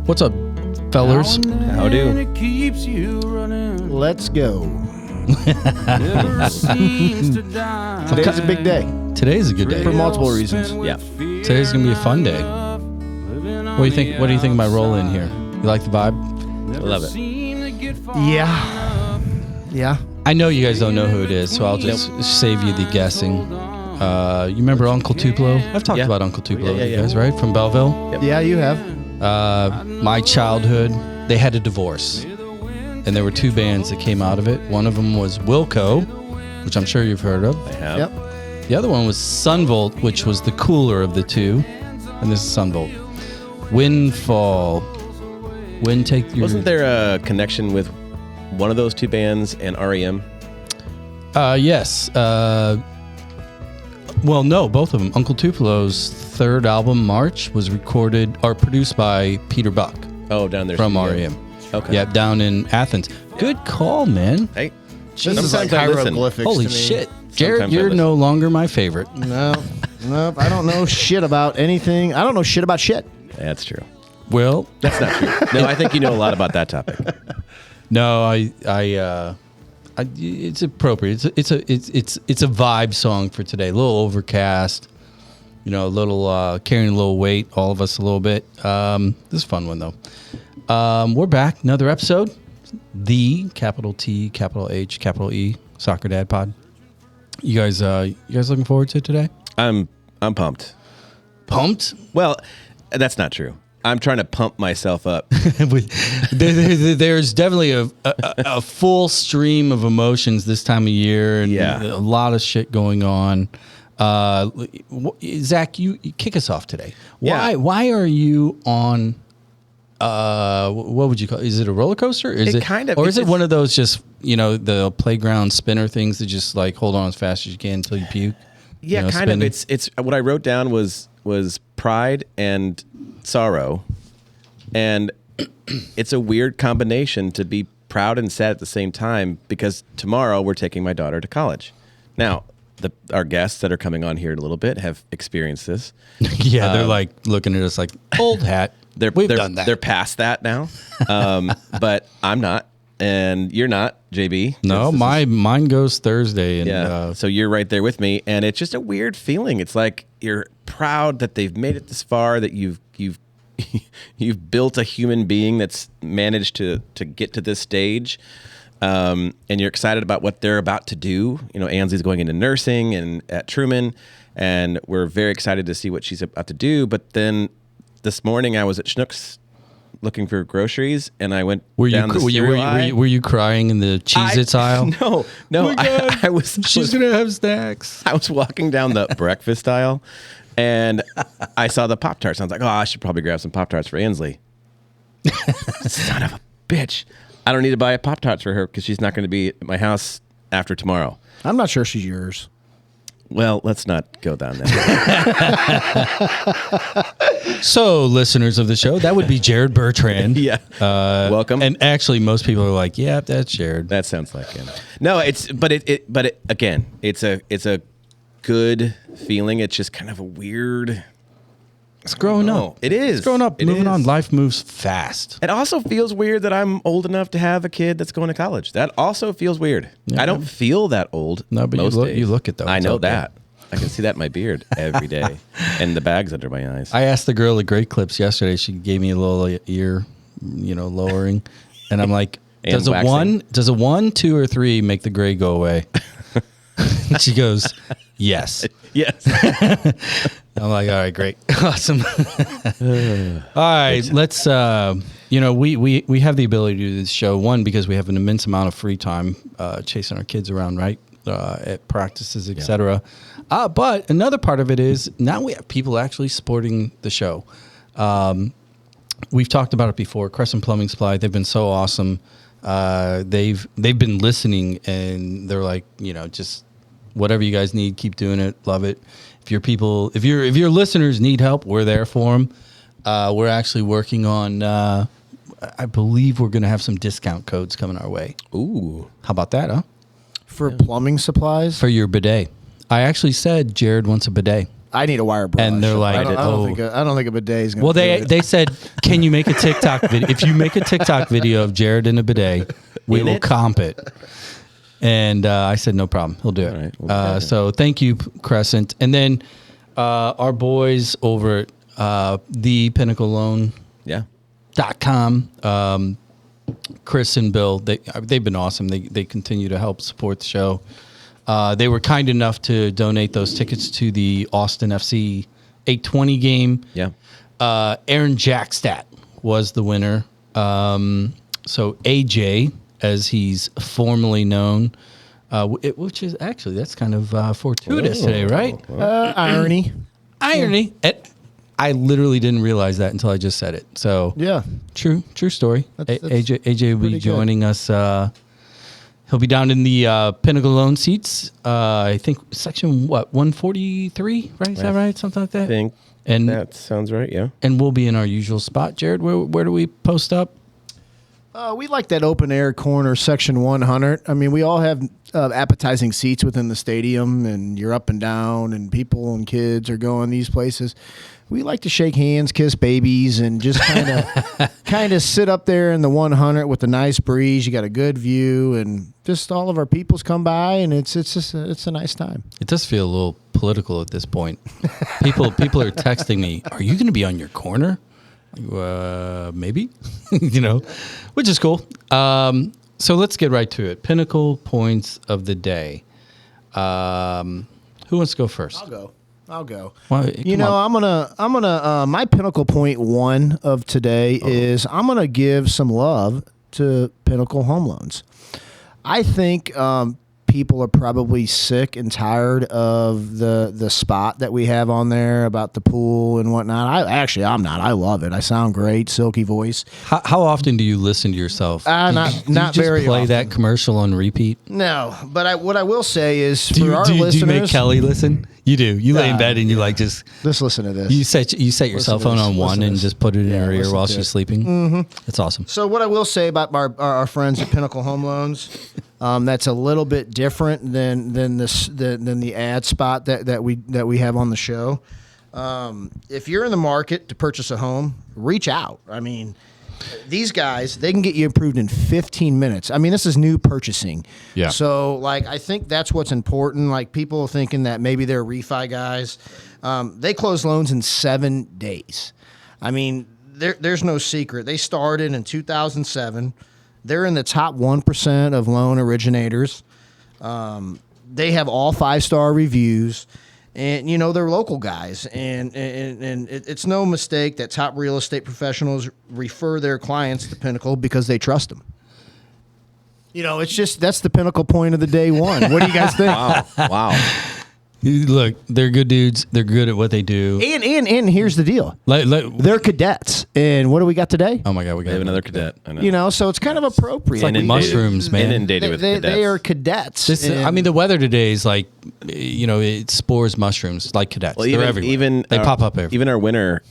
What's up, fellers? How do? Let's go. Today's a big day. Today's a good day. For multiple reasons. Yeah. Today's gonna be a fun day. What do you think? What do you think of my roll in here? You like the vibe? I love it. Yeah. I know you guys don't know who it is, so I'll just save you the guessing. You remember Uncle Tupelo? I've talked about Uncle Tupelo with you guys, right? From Belleville? Yep. Yeah, you have. My childhood, they had a divorce. And there were two bands that came out of it. One of them was Wilco, which I'm sure you've heard of. I have. Yep. The other one was Sunvolt, which was the cooler of the two. And this is Sunvolt. Windfall. Wind Take Your... Wasn't there a connection with one of those two bands and REM? Yes. Well, no, both of them. Uncle Tupelo's third album, March, was recorded or produced by Peter Buck. Oh, down there. From studio. REM. Okay. Yeah, down in Athens. Good call, man. Hey, This is sometimes like I listen. hieroglyphics Holy to me. shit. Jared, Sometimes I you're listen. no longer my favorite. No, I don't know shit about anything. I don't know shit about shit. That's true. Well, That's not true. No, I think you know a lot about that topic. no, it's appropriate. It's a vibe song for today. A little overcast, a little carrying a little weight, all of us a little bit. This is a fun one though. We're back, another episode. The capital T, capital H, capital E, Soccer Dad Pod. You guys looking forward to today? I'm pumped. Pumped? Well, that's not true. I'm trying to pump myself up. There's definitely a full stream of emotions this time of year, and a lot of shit going on. Zach, you kick us off today. Why are you on? What would you call it? Is it a roller coaster? Is it one of those just the playground spinner things that just like hold on as fast as you can until you puke? Yeah, kind spinning? of. It's what I wrote down was pride and sorrow, and it's a weird combination to be proud and sad at the same time, because tomorrow we're taking my daughter to college. Now, our guests that are coming on here in a little bit have experienced this. Yeah, they're like looking at us like old hat. We've done that. They're past that now, but I'm not, and you're not, JB. No, mine goes Thursday, and so you're right there with me, and it's just a weird feeling. It's like you're proud that they've made it this far, that you've you've built a human being that's managed to get to this stage, and you're excited about what they're about to do. Ansley's going into nursing and at Truman, and we're very excited to see what she's about to do. But then this morning I was at Schnucks looking for groceries, and I went down the cereal aisle. Were you crying in the Cheez-Its aisle? No. Oh my God. I was. She's gonna have snacks. I was walking down the breakfast aisle, and I saw the Pop-Tarts. I was like, oh, I should probably grab some Pop-Tarts for Ansley. Son of a bitch. I don't need to buy a Pop-Tarts for her because she's not going to be at my house after tomorrow. I'm not sure she's yours. Well, let's not go down that. So, listeners of the show, that would be Jared Bertrand. Yeah. Welcome. And actually, most people are like, "Yeah, that's Jared." That sounds like him. No, but again, it's a good feeling. It's just kind of a weird. It's growing up. It is. It's growing up. Moving on. Life moves fast. It also feels weird that I'm old enough to have a kid that's going to college. That also feels weird. Yeah. I don't feel that old. No, but most days. you look it though. I It's know okay. that. I can see that in my beard every day, and the bags under my eyes. I asked the girl at Great Clips yesterday. She gave me a little ear, lowering, and I'm like, "Does a waxing. 1, 2, or 3 make the gray go away?" And she goes, "Yes." Yes. I'm like, all right, great. Awesome. All right, let's, we have the ability to do this show, one, because we have an immense amount of free time chasing our kids around, right, at practices, et cetera. But another part of it is now we have people actually supporting the show. We've talked about it before. Crescent Plumbing Supply, they've been so awesome. They've been listening, and they're like, just whatever you guys need, keep doing it. Love it. If your listeners need help, we're there for them. We're actually working on, I believe we're going to have some discount codes coming our way. Ooh. How about that, huh? For plumbing supplies? For your bidet. I actually said Jared wants a bidet. I need a wire brush. And they're like, I don't think a bidet is going to. Well, they said, can you make a TikTok video? If you make a TikTok video of Jared in a bidet, we will comp it. And I said, no problem. He'll do it. All right, we'll so thank you, Crescent. And then our boys over at thepinnacleloan.com, Chris and Bill, they've been awesome. They continue to help support the show. They were kind enough to donate those tickets to the Austin FC 820 game. Yeah. Aaron Jackstadt was the winner. So AJ, as he's formerly known, which is actually, that's kind of fortuitous today, right? Irony. I literally didn't realize that until I just said it. So yeah, true story. That's AJ will be joining us. He'll be down in the Pinnacle Loan seats. I think section 143, right? Is that right? Something like that. I think that sounds right. Yeah. And we'll be in our usual spot. Jared, where do we post up? We like that open air corner, section 100. I mean, we all have appetizing seats within the stadium, and you're up and down, and people and kids are going these places. We like to shake hands, kiss babies, and just kind of sit up there in the 100 with a nice breeze. You got a good view, and just all of our peoples come by, and it's just it's a nice time. It does feel a little political at this point. People are texting me, "Are you going to be on your corner?" Maybe, which is cool. So let's get right to it. Pinnacle points of the day. Who wants to go first? I'll go. Well, I'm gonna. My pinnacle point one of today is I'm gonna give some love to Pinnacle Home Loans. I think people are probably sick and tired of the spot that we have on there about the pool and whatnot. I'm not. I love it. I sound great, silky voice. How often do you listen to yourself? Not just very play often. that commercial on repeat? No, but what I will say is Do you make Kelly listen? You do. You lay in bed and you just listen to this. You set your cell phone on one and just put it in her ear while she's sleeping. Mm-hmm. That's awesome. So what I will say about our friends at Pinnacle Home Loans, that's a little bit different than the ad spot that we have on the show. If you're in the market to purchase a home, reach out. I mean, these guys, they can get you approved in 15 minutes. I mean, this is new purchasing. Yeah. So, I think that's what's important. People thinking that maybe they're refi guys. They close loans in 7 days. I mean, there's no secret. They started in 2007. They're in the top 1% of loan originators. They have all 5-star reviews. And, they're local guys. And it's no mistake that top real estate professionals refer their clients to Pinnacle because they trust them. That's the Pinnacle point of the day one. What do you guys think? Wow. Look, they're good dudes. They're good at what they do. And here's the deal. They're cadets. And what do we got today? Oh, my God. We have another cadet. I know. So it's kind of appropriate. It's like mushrooms, man. Inundated with cadets. They are cadets. The weather today is like, it spores mushrooms like cadets. Well, They're everywhere. They pop up everywhere. Even our winner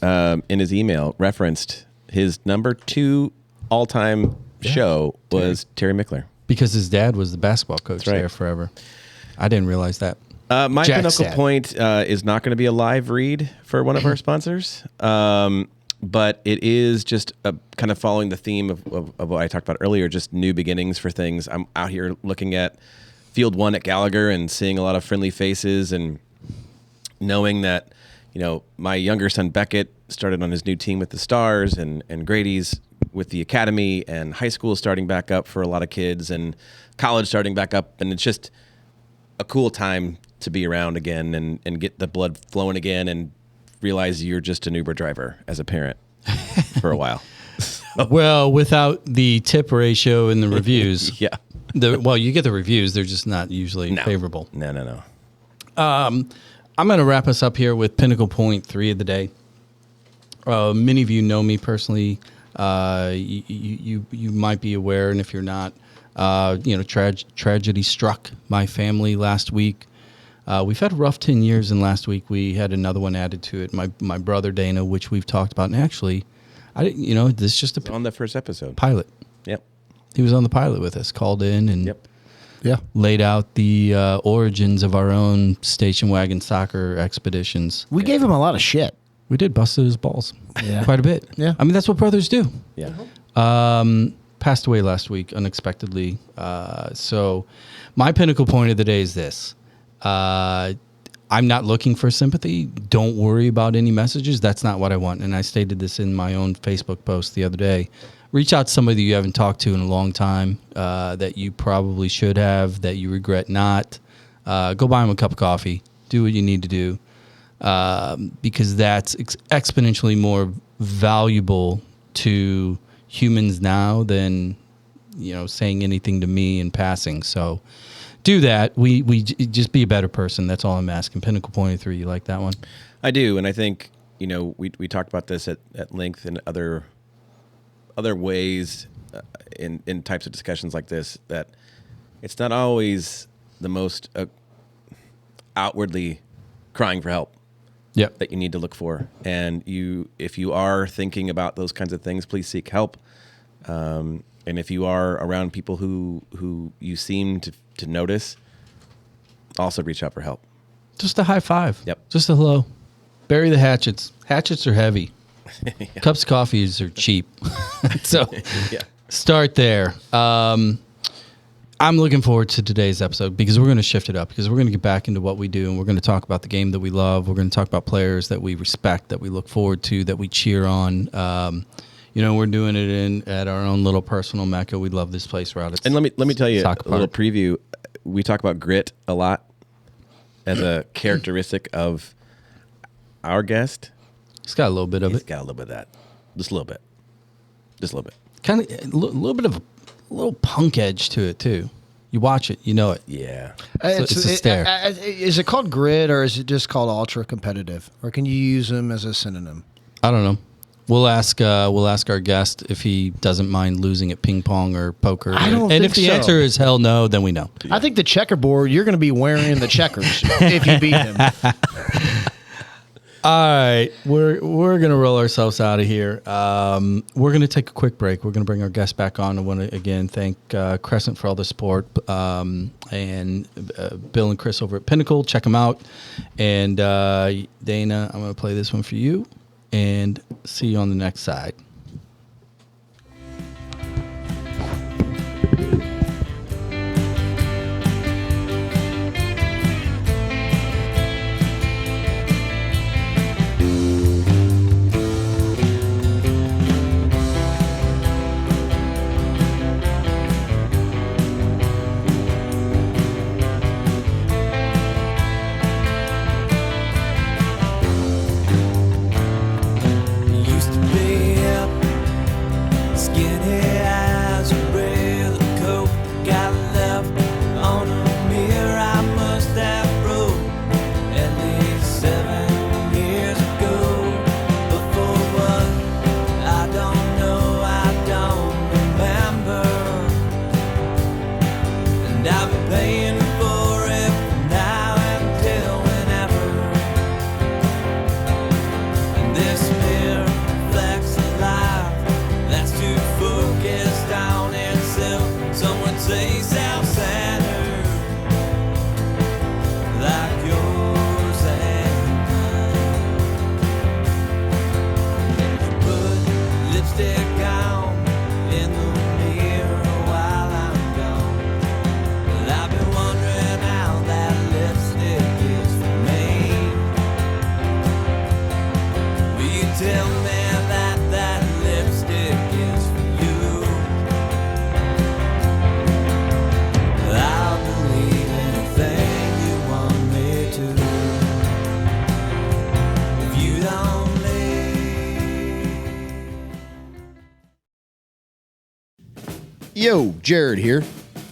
in his email referenced his number 2 all-time show was Terry Mickler. Because his dad was the basketball coach there forever. I didn't realize that. My Pinnacle point is not going to be a live read for one of our sponsors, but it is just kind of following the theme of what I talked about earlier, just new beginnings for things. I'm out here looking at Field 1 at Gallagher and seeing a lot of friendly faces and knowing that, my younger son Beckett started on his new team with the Stars and Grady's with the Academy, and high school starting back up for a lot of kids and college starting back up. And it's just a cool time to be around again and get the blood flowing again and realize you're just an Uber driver as a parent for a while. Well, without the tip ratio and the reviews. Yeah. You get the reviews. They're just not usually favorable. No. I'm going to wrap us up here with Pinnacle Point 3 of the day. Many of you know me personally. You might be aware, and if you're not, tragedy struck my family last week. We've had a rough 10 years, and last week we had another one added to it. My brother Dana, which we've talked about, and actually, this is just on the first episode pilot. Yep. He was on the pilot with us, called in, and Yeah. laid out the origins of our own station wagon soccer expeditions. We gave him a lot of shit. We did busted his balls Yeah. quite a bit. Yeah. I mean, that's what brothers do. Yeah. Passed away last week unexpectedly. So my pinnacle point of the day is this. I'm not looking for sympathy. Don't worry about any messages. That's not what I want. And I stated this in my own Facebook post the other day. Reach out to somebody that you haven't talked to in a long time, that you probably should have, that you regret not. Go buy them a cup of coffee. Do what you need to do, because that's exponentially more valuable to humans now than, saying anything to me in passing. So do that. We just be a better person. That's all I'm asking. Pinnacle Point 3. You like that one? I do, and I think we talked about this at length in other ways in types of discussions like this, that it's not always the most outwardly crying for help Yep. that you need to look for. And if you are thinking about those kinds of things, please seek help. And if you are around people who you seem to notice, also reach out for help. Just a high five. Yep. Just a hello. Bury the hatchets. Hatchets are heavy. Cups of coffees are cheap. So Yeah. start there. I'm looking forward to today's episode because we're going to shift it up, because we're going to get back into what we do, and we're going to talk about the game that we love. We're going to talk about players that we respect, that we look forward to, that we cheer on. We're doing it at our own little personal mecca. We love this place, right? And let me tell you a Soccer little park. preview. We talk about grit a lot as a characteristic of our guest. It's got a little bit of He's it. got a little bit of that. Just a little bit. Just a little bit. Kind of a little bit of a little punk edge to it too. You watch it, you know it. Yeah. It's a stare. Is it called grid, or is it just called ultra competitive, or can you use them as a synonym? I don't know. We'll ask our guest if he doesn't mind losing at ping pong or poker. I don't and think if the so. answer is hell no, then we know. I think the checkerboard, you're going to be wearing the checkers if you beat him. All right, we're gonna roll ourselves out of here. We're gonna take a quick break. We're gonna bring our guest back on. I want to again thank Crescent for all the support, and Bill and Chris over at Pinnacle. Check them out. And Dana, I'm gonna play this one for you, and see you on the next side. Used to be up, skinny as a rail of coke. Got left on a mirror I must have broke at least 7 years ago. But for what, I don't know, I don't remember. And I've been paying for it from now until whenever. And this mirror reflects a life that's too focused on itself. Some would say self-centered, like yours and mine. Put lipstick on in the mirror while I'm gone. Well, I've been wondering how that lipstick is for me. Will you tell me that lipstick is for you? I'll believe anything you want me to. If you don't leave. Yo, Jared here.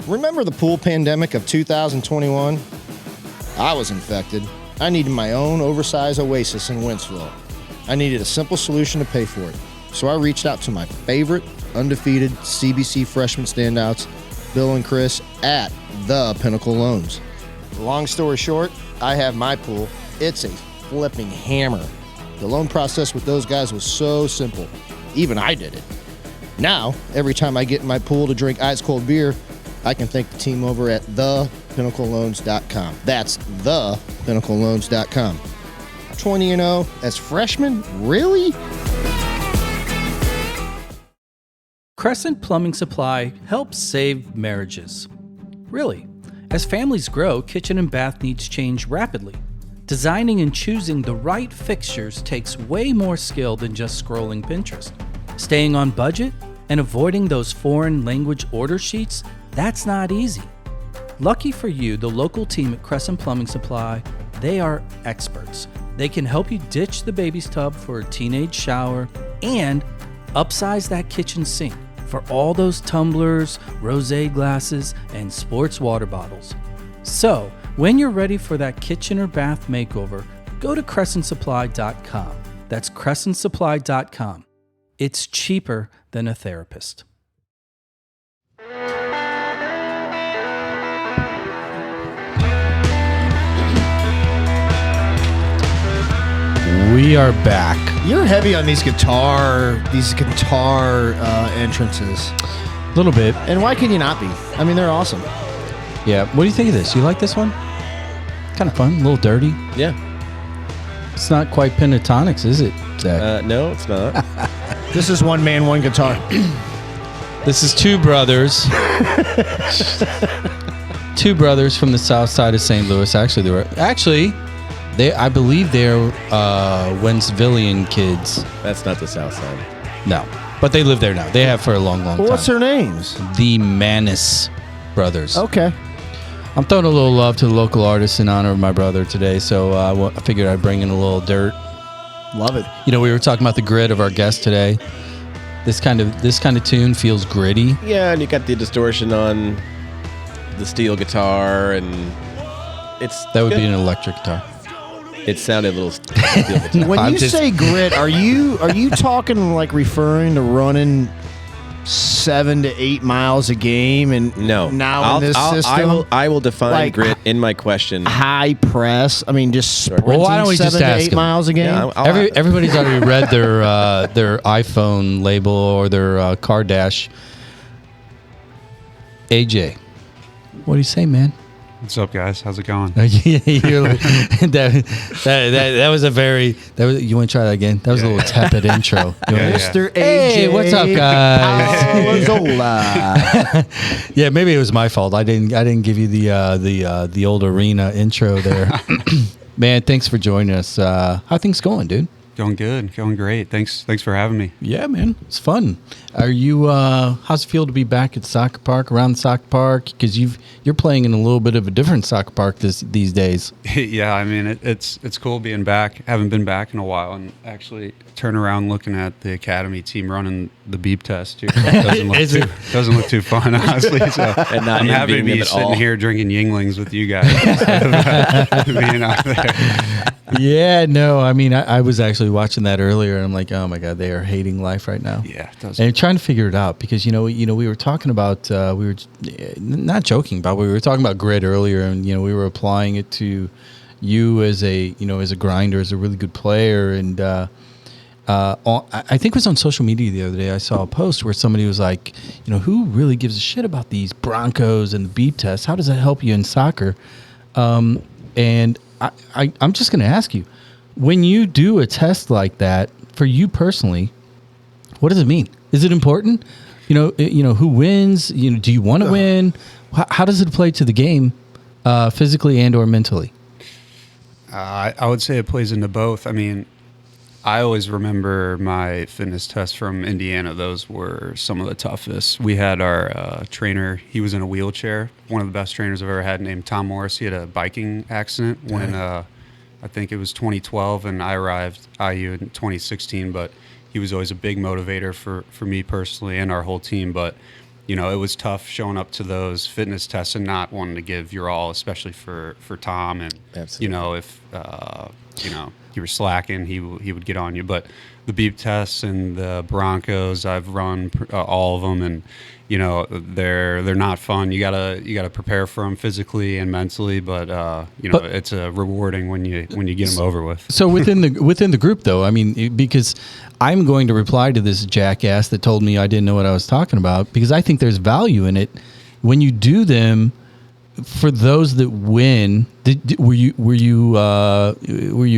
Remember the pool pandemic of 2021? I was infected. I needed my own oversized oasis in Wentzville. I needed a simple solution to pay for it. So I reached out to my favorite undefeated CBC freshman standouts, Bill and Chris at the Pinnacle Loans. Long story short, I have my pool. It's a flipping hammer. The loan process with those guys was so simple. Even I did it. Now, every time I get in my pool to drink ice cold beer, I can thank the team over at thepinnacleloans.com. That's thepinnacleloans.com. 20-0 as freshmen? Really? Crescent Plumbing Supply helps save marriages. Really, as families grow, kitchen and bath needs change rapidly. Designing and choosing the right fixtures takes way more skill than just scrolling Pinterest. Staying on budget and avoiding those foreign language order sheets, that's not easy. Lucky for you, the local team at Crescent Plumbing Supply, they are experts. They can help you ditch the baby's tub for a teenage shower and upsize that kitchen sink for all those tumblers, rosé glasses, and sports water bottles. So, when you're ready for that kitchen or bath makeover, go to crescentsupply.com. That's crescentsupply.com. It's cheaper than a therapist. We are back. You're heavy on these guitar entrances. A little bit. And why can you not be? I mean, they're awesome. Yeah. What do you think of this? You like this one? Kind of fun. A little dirty. Yeah. It's not quite pentatonics, is it, Zach? No, it's not. This is one man, one guitar. This is two brothers. Two brothers from the south side of St. Louis. I believe they're Wentzvillian kids. That's not the South Side. No, but they live there now. They have for a long, long Well, time. what's their names? The Manis brothers. Okay. I'm throwing a little love to the local artists in honor of my brother today, so I figured I'd bring in a little dirt. Love it. You know, we were talking about the grit of our guest today. This kind of tune feels gritty. Yeah, and you got the distortion on the steel guitar, and That would be an electric guitar. It sounded a little steel guitar. When you say grit, are you talking like referring to running 7 to 8 miles a game? And No. now in this system, I will define like, grit in my question. high press. I mean, just sprinting Well, why don't we 7 just to ask 8 him? miles a game. Yeah, Everybody's already read their iPhone label or their car dash. AJ, what do you say, man? What's up, guys? How's it going? You're like, that was a very you want to try that again? That was a little tepid intro. You wanna- Mr. AJ. Hey, what's up, guys? Palazzolo. Yeah, maybe it was my fault. I didn't give you the old arena intro there. Man, thanks for joining us. How things going, dude? Going good. Going great. Thanks for having me. Yeah, man, it's fun. Are you? How's it feel to be back at soccer park, around the soccer park? Because you're playing in a little bit of a different soccer park these days. Yeah, I mean it's cool being back. Haven't been back in a while, and actually turn around looking at the Academy team running the beep test here. Doesn't look too fun, honestly. So And not I'm happy to envying be them at sitting all. here drinking Yinglings with you guys instead of being out there. Yeah, no, I mean, I was actually watching that earlier, and I'm like, oh my god, they are hating life right now. Yeah, it does. And trying to figure it out because we were talking about we were not joking about, but we were talking about grit earlier, and we were applying it to you as a grinder, as a really good player, and I think it was on social media the other day. I saw a post where somebody was like, who really gives a shit about these Broncos and the beep test? How does that help you in soccer? And I'm just going to ask you, when you do a test like that, for you personally, what does it mean? Is it important? Who wins? Do you want to win? How does it play to the game, physically and or mentally? I would say it plays into both. I mean, I always remember my fitness tests from Indiana. Those were some of the toughest. We had our trainer. He was in a wheelchair. One of the best trainers I've ever had, named Tom Morris. He had a biking accident when I think it was 2012, and I arrived IU in 2016. But he was always a big motivator for me personally and our whole team. But it was tough showing up to those fitness tests and not wanting to give your all, especially for Tom. And Absolutely. if you were slacking, he would get on you. But the beep tests and the Broncos, I've run all of them, and they're not fun. You gotta prepare for them physically and mentally, but it's rewarding when you get them over with. So within the group, though, I mean, because I'm going to reply to this jackass that told me I didn't know what I was talking about, because I think there's value in it. when you do them, for those that win, were you a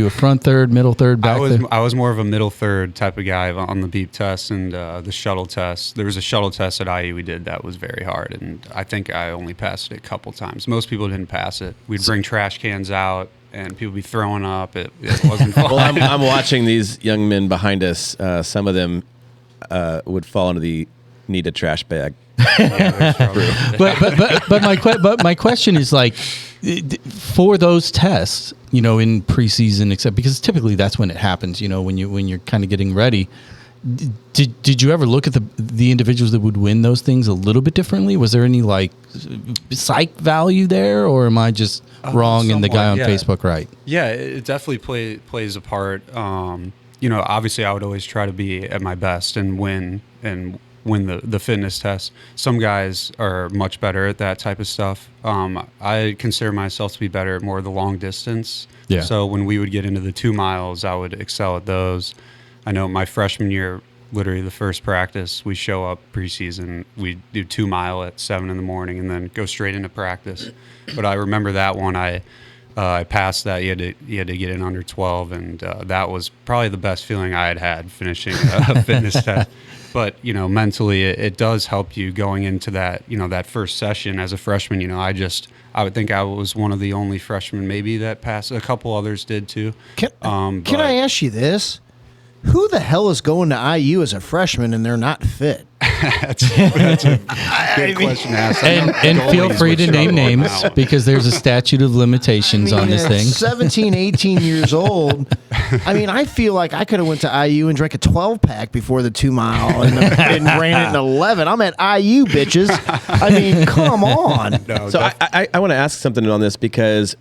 front third, middle third, back third? I was more of a middle third type of guy on the beep test and the shuttle test. There was a shuttle test at IU we did that was very hard, and I think I only passed it a couple times. Most people didn't pass it. We'd bring trash cans out, and people would be throwing up. It wasn't fun. Well, I'm watching these young men behind us. Some of them would fall into the need a trash bag. but my question is, like, for those tests, you know, in preseason, except because typically that's when it happens, you know, when you're kind of getting ready. Did you ever look at the individuals that would win those things a little bit differently? Was there any like psych value there, or am I just wrong and the guy on Facebook right? Yeah, it definitely plays a part. You know, obviously I would always try to be at my best and win the fitness test. Some guys are much better at that type of stuff. I consider myself to be better at more of the long distance. Yeah. So when we would get into the 2 miles, I would excel at those. I know my freshman year, literally the first practice, we show up preseason, we do 2 mile at 7 in the morning and then go straight into practice. But I remember that one, I passed that. You had to get in under 12, and that was probably the best feeling I had finishing a fitness test. But, you know, mentally it does help you going into that, you know, that first session as a freshman. You know, I would think I was one of the only freshmen maybe that passed. A couple others did too. Can I ask you this? Who the hell is going to IU as a freshman and they're not fit? That's a good question to ask. And feel free to name names because there's a statute of limitations on this thing. 17, 18 years old. I mean, I feel like I could have went to IU and drank a 12-pack before the 2 mile and ran it in 11. I'm at IU, bitches. I mean, come on. No, so I want to ask something on this because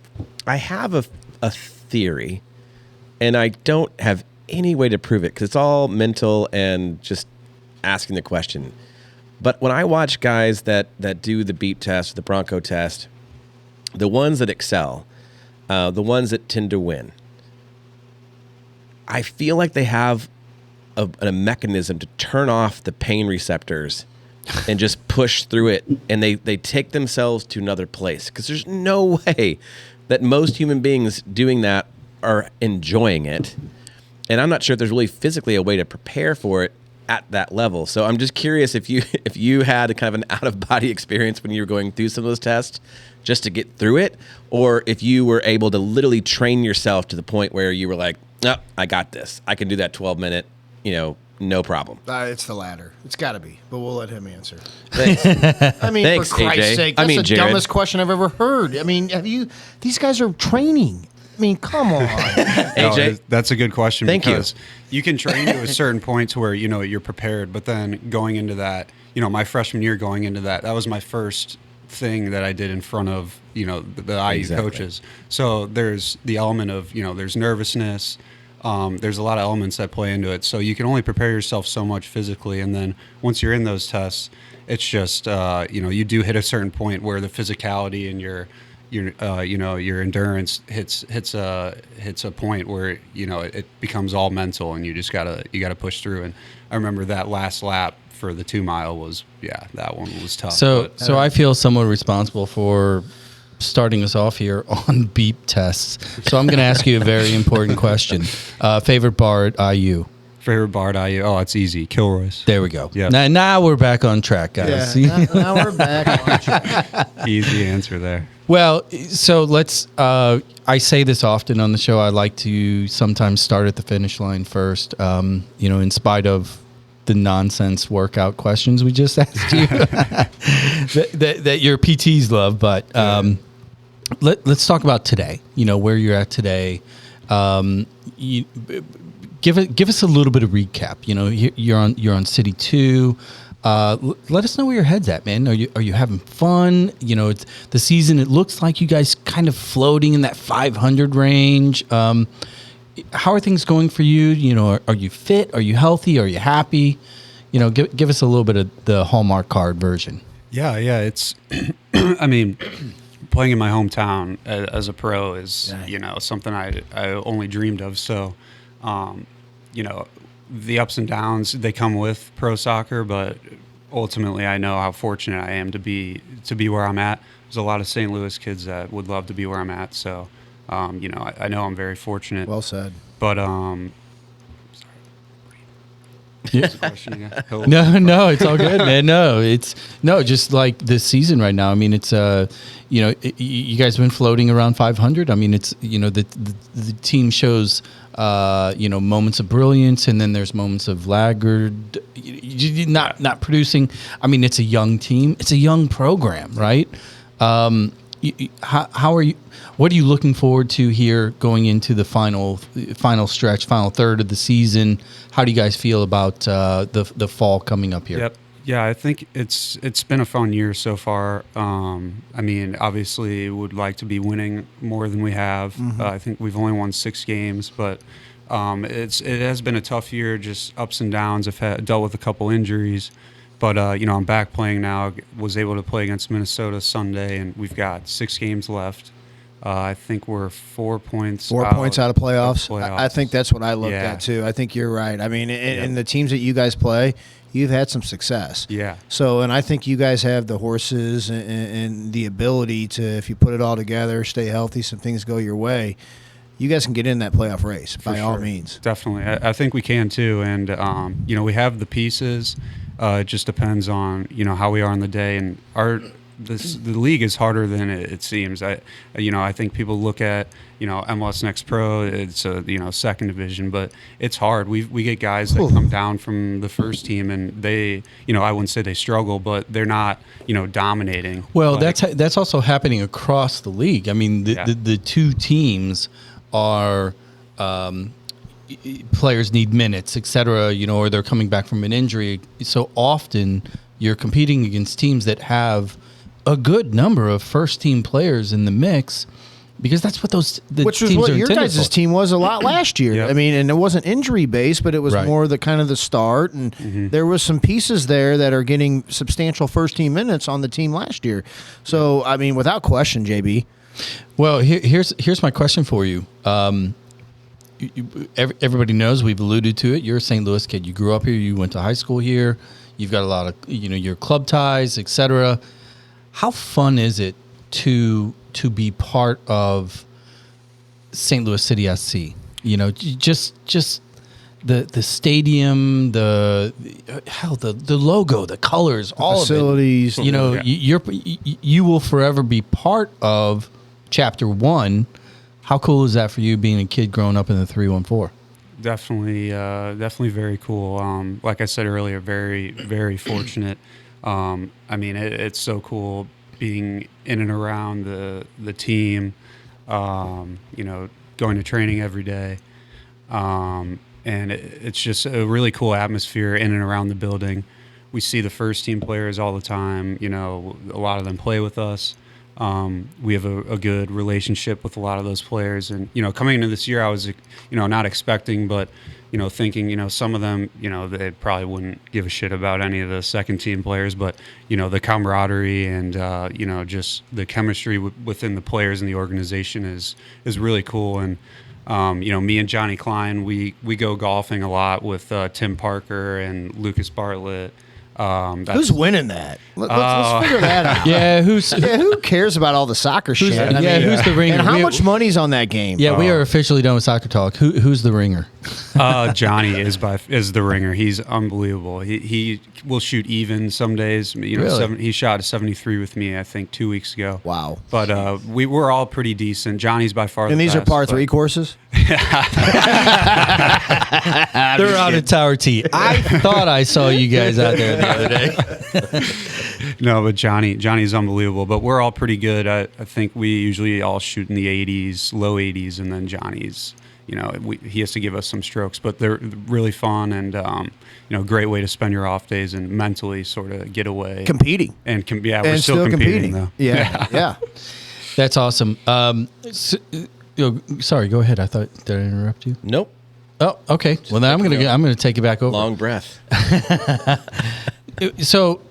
I have a theory, and I don't have any way to prove it because it's all mental and just asking the question. But when I watch guys that do the beep test, the Bronco test, the ones that excel, the ones that tend to win, I feel like they have a mechanism to turn off the pain receptors and just push through it, and they take themselves to another place because there's no way that most human beings doing that are enjoying it. And I'm not sure if there's really physically a way to prepare for it at that level. So I'm just curious if you had a kind of an out-of-body experience when you were going through some of those tests just to get through it, or if you were able to literally train yourself to the point where you were like, no, I got this. I can do that 12-minute, you know, no problem. It's the latter. It's got to be, but we'll let him answer. Thanks. I mean, Thanks, for Christ's AJ. sake, that's the Jared. dumbest question I've ever heard. I mean, these guys are training. I mean, come on. AJ? That's a good question. Thank you. Because you can train to a certain point to where, you know, you're prepared, but then going into that, you know, my freshman year going into that was my first thing that I did in front of, you know, the IU coaches. So there's the element of, you know, there's nervousness. There's a lot of elements that play into it. So you can only prepare yourself so much physically. And then once you're in those tests, it's just, you know, you do hit a certain point where the physicality and your endurance hits a point where, you know, it becomes all mental, and you just gotta push through. And I remember that last lap for the 2 mile was, that one was tough. So I feel somewhat responsible for starting us off here on beep tests. So I'm going to ask you a very important question. Favorite bar at IU? Favorite bar at IU? Oh, it's easy. Kilroy's. There we go. Yeah. Now we're back on track, guys. Yeah, now we're back on track. Easy answer there. Well, so let's, I say this often on the show, I like to sometimes start at the finish line first, you know, in spite of the nonsense workout questions we just asked you that your PTs love. But let's talk about today, you know, where you're at today. Give us a little bit of recap. You know, you're on City 2. Let us know where your head's at, man. Are you having fun? You know, it's the season. It looks like you guys kind of floating in that 500 range. How are things going for you? You know, are you fit? Are you healthy? Are you happy? You know, give us a little bit of the Hallmark card version. Yeah. It's, I mean, playing in my hometown as a pro is, you know, something I only dreamed of. So, you know, the ups and downs, they come with pro soccer, but ultimately, I know how fortunate I am to be where I'm at. There's a lot of St. Louis kids that would love to be where I'm at. So, I know I'm very fortunate. Well said. But Yeah. question again? No, it's all good, man. Just like this season right now. I mean, it's you guys have been floating around 500. I mean, it's the team shows moments of brilliance, and then there's moments of laggard, not producing. I mean, it's a young team, it's a young program, right? How are you? What are you looking forward to here going into the final stretch, final third of the season? How do you guys feel about the fall coming up here? Yep. Yeah, I think it's been a fun year so far. I mean, obviously, would like to be winning more than we have. I think we've only won 6 games, but it has been a tough year, just ups and downs. I've dealt with a couple injuries. But, I'm back playing now. Was able to play against Minnesota Sunday, and we've got 6 games left. I think we're 4 points out of playoffs. I think that's what I looked Yeah. at, too. I think you're right. I mean, in the teams that you guys play, you've had some success. Yeah. So, and I think you guys have the horses and the ability to, if you put it all together, stay healthy, some things go your way, you guys can get in that playoff race by all means. Definitely. I think we can, too. And, we have the pieces. It just depends on how we are on the day, and the league is harder than it seems. I think people look at MLS Next Pro. It's a second division, but it's hard. We get guys that come down from the first team, and they I wouldn't say they struggle, but they're not dominating. Well, that's also happening across the league. I mean, the two teams are. Players need minutes, et cetera, or they're coming back from an injury. So often you're competing against teams that have a good number of first-team players in the mix, because that's what Which was teams what are your intended guys' for. team was a lot last year. Yep. I mean, and it wasn't injury-based, but it was Right. more the kind of the start, and there was some pieces there that are getting substantial first-team minutes on the team last year. So, I mean, without question, JB. Well, here's my question for you. Everybody knows, we've alluded to it. You're a St. Louis kid. You grew up here. You went to high school here. You've got a lot of your club ties, etc. How fun is it to be part of St. Louis City SC? Just the stadium, the logo, the colors, all facilities. of it. You will forever be part of Chapter 1. How cool is that for you, being a kid growing up in the 314? Definitely very cool. Like I said earlier, very, very fortunate. I mean, it's so cool being in and around the team, going to training every day. And it's just a really cool atmosphere in and around the building. We see the first team players all the time. A lot of them play with us. We have a good relationship with a lot of those players, and coming into this year, I was not expecting, but thinking some of them they probably wouldn't give a shit about any of the second team players, but the camaraderie and just the chemistry within the players and the organization is really cool. And me and Johnny Klein, we go golfing a lot with Tim Parker and Lucas Bartlett. Who's winning that? Let's figure that out. Yeah, who cares about all the soccer shit? who's the ringer? And how much money's on that game? Yeah, we are officially done with soccer talk. Who's the ringer? Johnny is the ringer. He's unbelievable. He will shoot even some days. Really? He shot a 73 with me, I think, 2 weeks ago. Wow. But we're all pretty decent. Johnny's by far And the these best, are par 3 courses? They're out at Tower T. I thought I saw you guys out there the other day. No, but Johnny's unbelievable. But we're all pretty good. I think we usually all shoot in the 80s, low 80s, and then Johnny's, he has to give us some strokes. But they're really fun and, great way to spend your off days and mentally sort of get away. Competing. And we're still competing though. Yeah. That's awesome. Sorry, go ahead. Did I interrupt you? Nope. Oh, okay. Well, then I'm gonna take it back over. Long breath. So,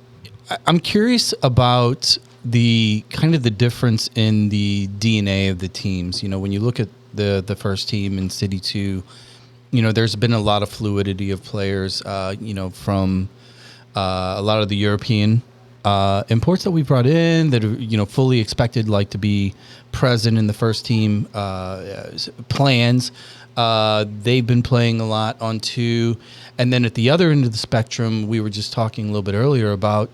I'm curious about the kind of the difference in the DNA of the teams. When you look at the first team in City 2, there's been a lot of fluidity of players. From a lot of the European imports that we brought in that are, fully expected like to be present in the first team plans. They've been playing a lot on 2. And then at the other end of the spectrum, we were just talking a little bit earlier about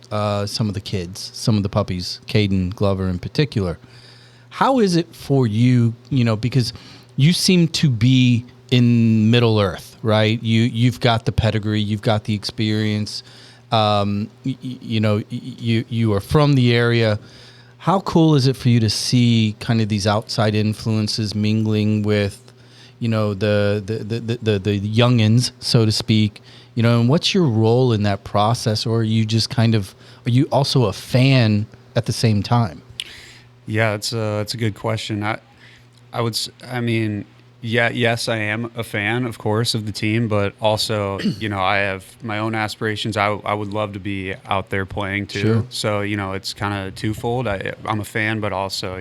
some of the kids, some of the puppies, Caden Glover in particular. How is it for you, because you seem to be in Middle Earth, right? You've got the pedigree, you've got the experience. You are from the area. How cool is it for you to see kind of these outside influences mingling with, the youngins, so to speak, and what's your role in that process? Or are you just are you also a fan at the same time? Yeah, it's a good question. Yes, I am a fan, of course, of the team, but also, I have my own aspirations. I would love to be out there playing too. Sure. So, it's kind of twofold. I'm a fan, but also,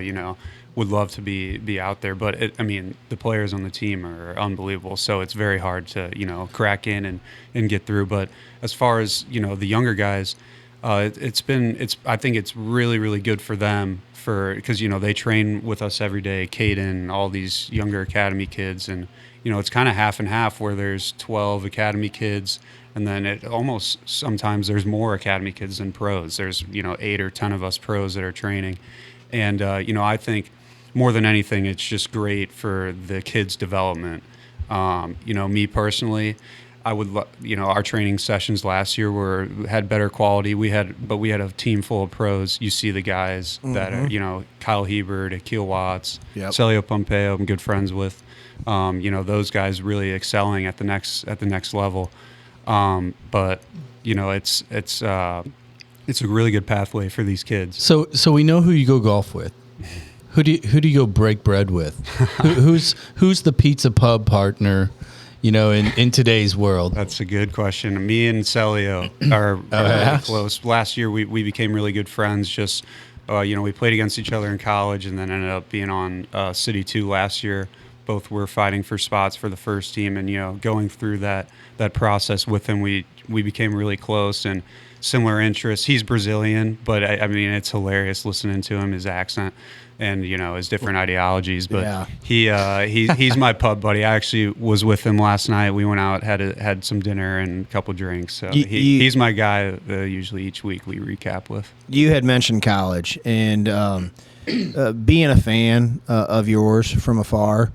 would love to be out there. But the players on the team are unbelievable. So it's very hard to, crack in and get through. But as far as, the younger guys, I think it's really, really good for them because, they train with us every day, Caden, all these younger academy kids. And, it's kind of half and half where there's 12 academy kids. And then it almost sometimes there's more academy kids than pros. There's, 8 or 10 of us pros that are training. And, I think more than anything, it's just great for the kids' development. Me personally, I would, our training sessions last year had better quality. But we had a team full of pros. You see the guys that are, Kyle Hebert, Akil Watts, Celio Pompeo, I'm good friends with. Those guys really excelling at the next level. But it's a really good pathway for these kids. So we know who you go golf with. Who do you go break bread with? Who's the pizza pub partner? In today's world? That's a good question. Me and Celio are really close. Last year, we became really good friends. Just, we played against each other in college and then ended up being on City 2 last year. Both were fighting for spots for the first team. And, going through that process with him, we became really close and similar interests. He's Brazilian, but, it's hilarious listening to him, his accent. And his different ideologies, but he's my pub buddy. I actually was with him last night. We went out, had some dinner and a couple drinks. So he's my guy. Usually each week we recap with. You had mentioned college and being a fan of yours from afar.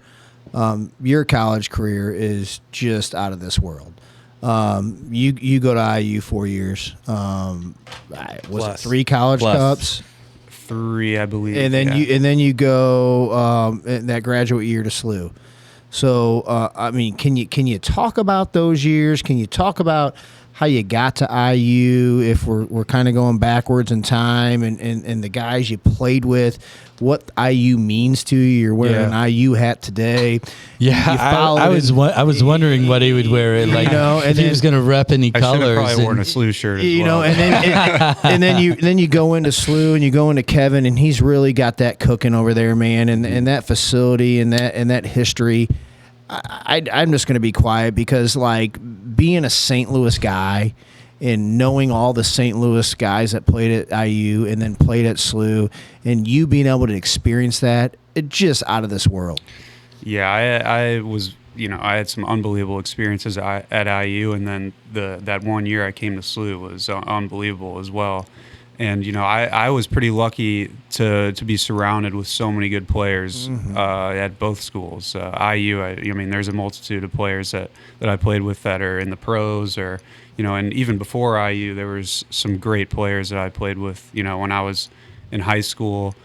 Your college career is just out of this world. You go to IU 4 years. Was it 3 college cups? 3, I believe, and then you go in that graduate year to SLU. So can you talk about those years? Can you talk about how you got to IU? If we're kind of going backwards in time, and the guys you played with, what IU means to you? You're wearing an IU hat today. Yeah, I was wondering what he would wear. And if he was going to rep any colors. I should have probably worn a SLU shirt as well. And then you go into SLU and you go into Kevin, and he's really got that cooking over there, man, and that facility and that history. I'm just going to be quiet because, being a St. Louis guy and knowing all the St. Louis guys that played at IU and then played at SLU, and you being able to experience that, it's just out of this world. Yeah, I was, I had some unbelievable experiences at IU, and then that 1 year I came to SLU was unbelievable as well. And, I was pretty lucky to be surrounded with so many good players at both schools. IU, there's a multitude of players that I played with that are in the pros or, and even before IU, there was some great players that I played with, when I was in high school.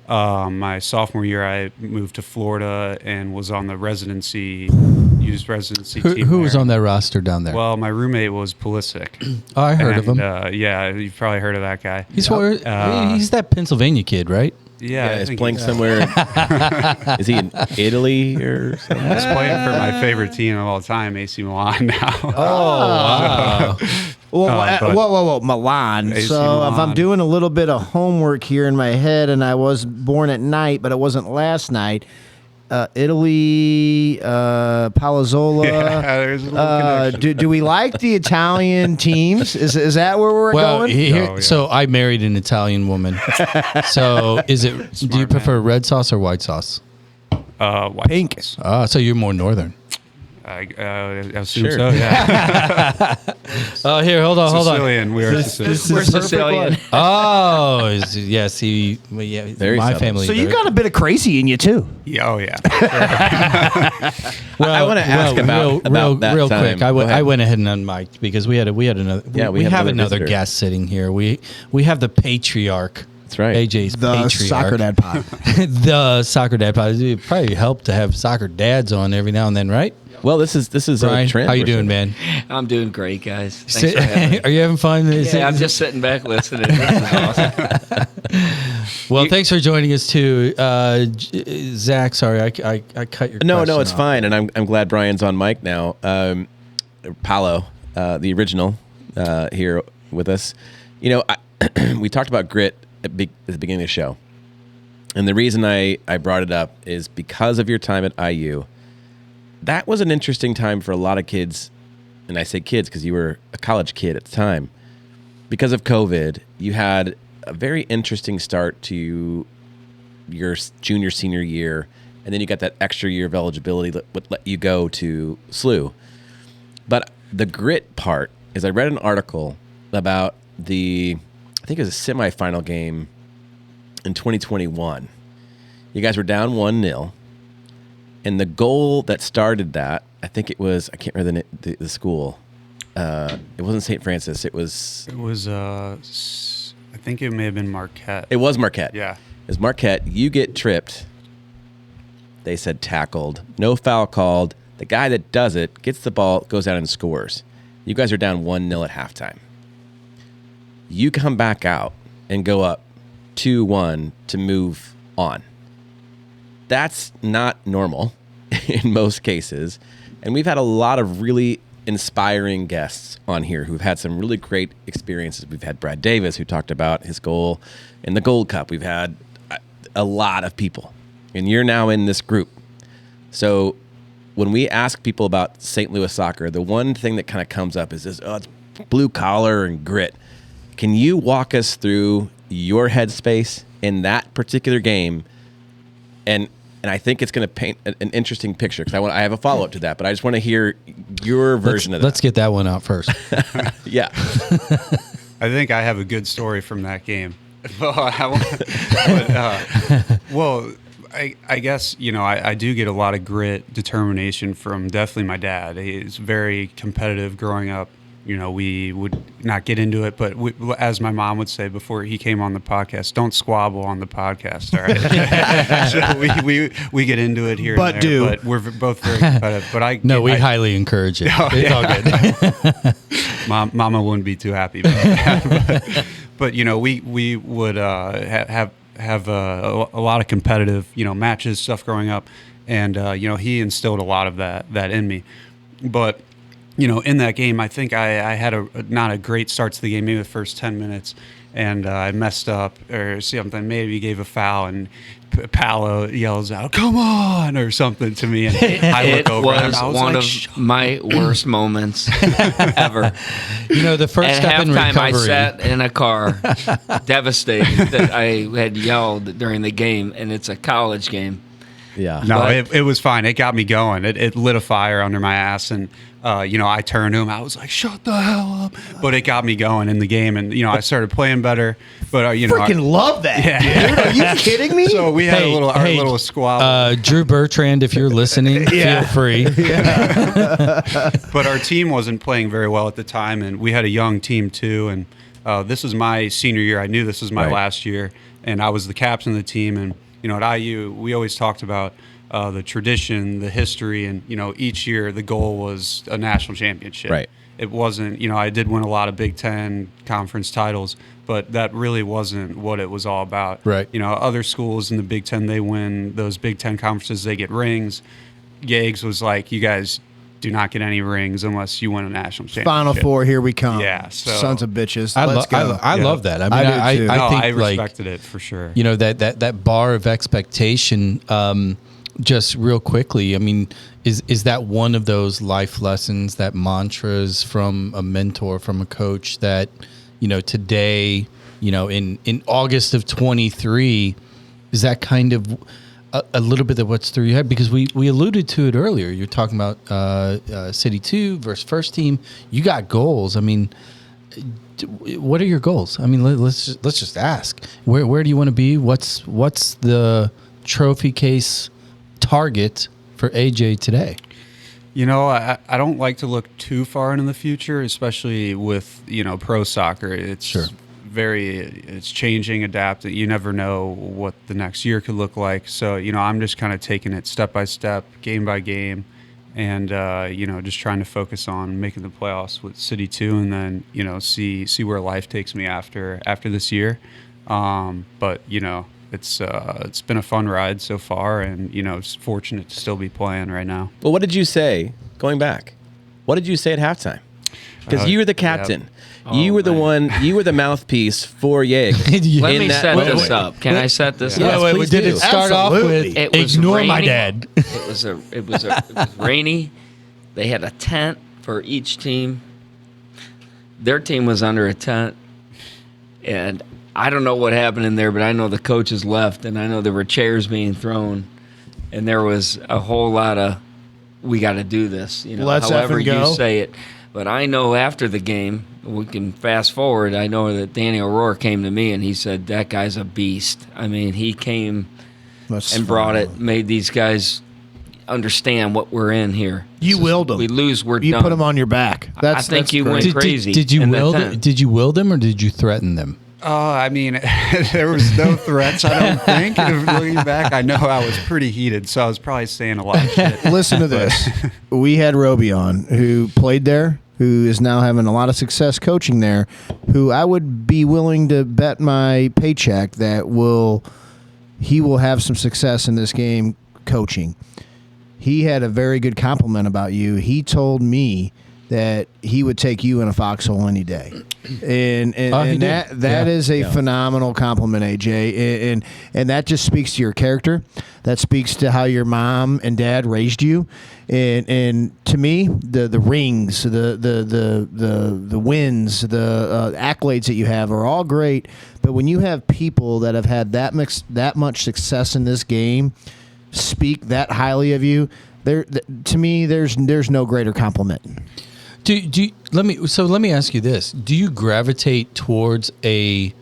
My sophomore year, I moved to Florida and was on the residency team. Who was on that roster down there? Well, my roommate was Pulisic. Oh, I heard of him. Yeah, you've probably heard of that guy. He's that Pennsylvania kid, right? Yeah, he's playing somewhere. Is he in Italy or something? He's playing for my favorite team of all time, AC Milan now. Oh, wow. Whoa, Milan. AC So Milan. if I'm doing a little bit of homework here in my head, and I was born at night, but it wasn't last night, Italy, Palazzolo. Yeah, there's a little connection. Do we like the Italian teams? Is that where we're going? Here, Oh, yeah. so I married an Italian woman. So is it? Do you prefer red sauce or white sauce? White Pink. sauce. So you're more northern. I assume Sure. so. Yeah. Oh, here, hold on. Sicilian. We are Sicilian. We're Sicilian. Oh, yeah. See, Very my subtle. family. So you got a bit of crazy in you too. Yeah, oh yeah. Well, I wanna ask about that real time. quick. I Go ahead. went ahead and unmiked because we had another. Yeah, we have have another another visitor. guest sitting here. We have the patriarch. That's right. AJ's The patriarch. soccer dad pod. The soccer dad. It'd probably help to have soccer dads on every now and then, right? Well, this is Brian, a trend. how you we're doing, seeing. man? I'm doing great, guys. Thanks for having me. Are you having fun? Yeah, I'm just sitting back listening. This is awesome. Well, thanks for joining us too, Zach. Sorry, I cut your. No, question it's off. fine, and I'm glad Brian's on mic now. Paolo, the original, here with us. You know, we talked about grit at the beginning of the show, and the reason I brought it up is because of your time at IU. That was an interesting time for a lot of kids, and I say kids because you were a college kid at the time. Because of COVID, you had a very interesting start to your junior, senior year, and then you got that extra year of eligibility that would let you go to SLU. But the grit part is I read an article about I think it was a semifinal game in 2021. You guys were down 1-0. And the goal that started that, I think it was, I can't remember the school. It wasn't St. Francis. It was I think it may have been Marquette. It was Marquette. Yeah. It was Marquette. You get tripped. They said tackled. No foul called. The guy that does it gets the ball, goes out and scores. You guys are down 1-0 at halftime. You come back out and go up 2-1 to move on. That's not normal in most cases. And we've had a lot of really inspiring guests on here who've had some really great experiences. We've had Brad Davis, who talked about his goal in the Gold Cup. We've had a lot of people. And you're now in this group. So when we ask people about St. Louis soccer, the one thing that kind of comes up is this, it's blue collar and grit. Can you walk us through your headspace in that particular game? And I think it's going to paint an interesting picture because I have a follow up to that, but I just want to hear your version of that. Let's get that one out first. Yeah. I think I have a good story from that game. Well, I guess, you know, I do get a lot of grit, determination from definitely my dad. He's very competitive growing up. You know, we would not get into it, but as my mom would say before he came on the podcast, don't squabble on the podcast, all right? So we get into it here But and there, do. but we're both very competitive. But We highly encourage it. It's all good. Mama wouldn't be too happy about that. But you know, we would have a lot of competitive, you know, matches, stuff growing up, and you know, he instilled a lot of that in me. But you know, in that game, I think I had not a great start to the game, maybe the first 10 minutes, and I messed up or something. Maybe gave a foul, and Paolo yells out, "Come on!" or something to me, and I It look over. was and I was one like, of my worst moments ever. You know, the first At step in halftime, I recovery. sat in a car, devastated that I had yelled during the game, and it's a college game. Yeah. No, But- it was fine. It got me going. It lit a fire under my ass, and you know, I turned to him. I was like, "Shut the hell up!" But it got me going in the game, and you know, I started playing better. But you know, Freaking love that. Yeah. Dude, are you kidding me? so we had our little squabble. Drew Bertrand, if you're listening, feel free. But our team wasn't playing very well at the time, and we had a young team too. And this was my senior year. I knew this was my Right. last year, and I was the captain of the team. And you know, at IU, we always talked about the tradition, the history, and you know, each year the goal was a national championship. Right. It wasn't, you know, I did win a lot of Big Ten conference titles, but that really wasn't what it was all about. Right. You know, other schools in the Big Ten, they win those Big Ten conferences, they get rings. Yags was like, you guys do not get any rings unless you win a national championship. Final four, here we come. Yeah, so- Sons of bitches. I, Let's go. I love that. I mean, I do too. I No, think I like, respected it for sure. you know, that bar of expectation just real quickly, I mean, is that one of those life lessons, that mantras from a mentor, from a coach that, today, in August of 23, is that kind of a little bit of what's through your head? Because we alluded to it earlier. You're talking about City 2 versus first team. You got goals. I mean, what are your goals? I mean, let's just ask. Where do you want to be? What's the trophy case target for AJ today? I don't like to look too far into the future, especially with pro soccer. It's it's changing, adapting. You never know what the next year could look like. So I'm just kind of taking it step by step, game by game, and just trying to focus on making the playoffs with City 2, and then see where life takes me after this year. But it's been a fun ride so far, and it's fortunate to still be playing right now. Well, what did you say going back? What did you say at halftime? Because you were the captain. You were the one. You were the mouthpiece for Yeg. Let me set this up. Can I set this Yes, up? please did do. it start Absolutely. off with It was ignore raining. my dad? It was rainy. They had a tent for each team. Their team was under a tent, and I don't know what happened in there, but I know the coaches left, and I know there were chairs being thrown, and there was a whole lot of, we got to do this, Let's however effing go. you say it. But I know after the game, we can fast forward, I know that Danny O'Rourke came to me, and he said, that guy's a beast. I mean, he came and brought it, made these guys understand what we're in here. You willed them. We lose, we're You done. put them on your back. I think you great. went crazy. Did you in the will tent. Did you will them, or did you threaten them? I mean, there was no threats, I don't think. Looking back, I know I was pretty heated, so I was probably saying a lot of shit. Listen to this. We had Roby on, who played there, who is now having a lot of success coaching there, who I would be willing to bet my paycheck that he will have some success in this game coaching. He had a very good compliment about you. He told me that he would take you in a foxhole any day. And that is a phenomenal compliment, AJ. And that just speaks to your character. That speaks to how your mom and dad raised you. And to me, the rings, the wins, the accolades that you have are all great. But when you have people that have had that much success in this game speak that highly of you, to me, there's no greater compliment. Let me ask you this: do you gravitate towards because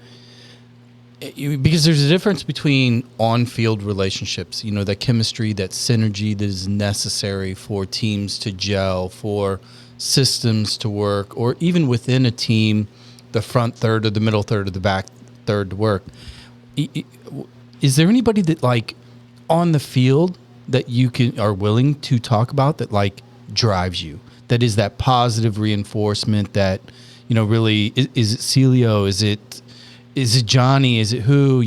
there's a difference between on-field relationships, that chemistry, that synergy that is necessary for teams to gel, for systems to work, or even within a team, the front third or the middle third or the back third to work. Is there anybody that, like, on the field that you are willing to talk about that, like, drives you? That is that positive reinforcement that, really, is it Celio? Is it Johnny? Is it who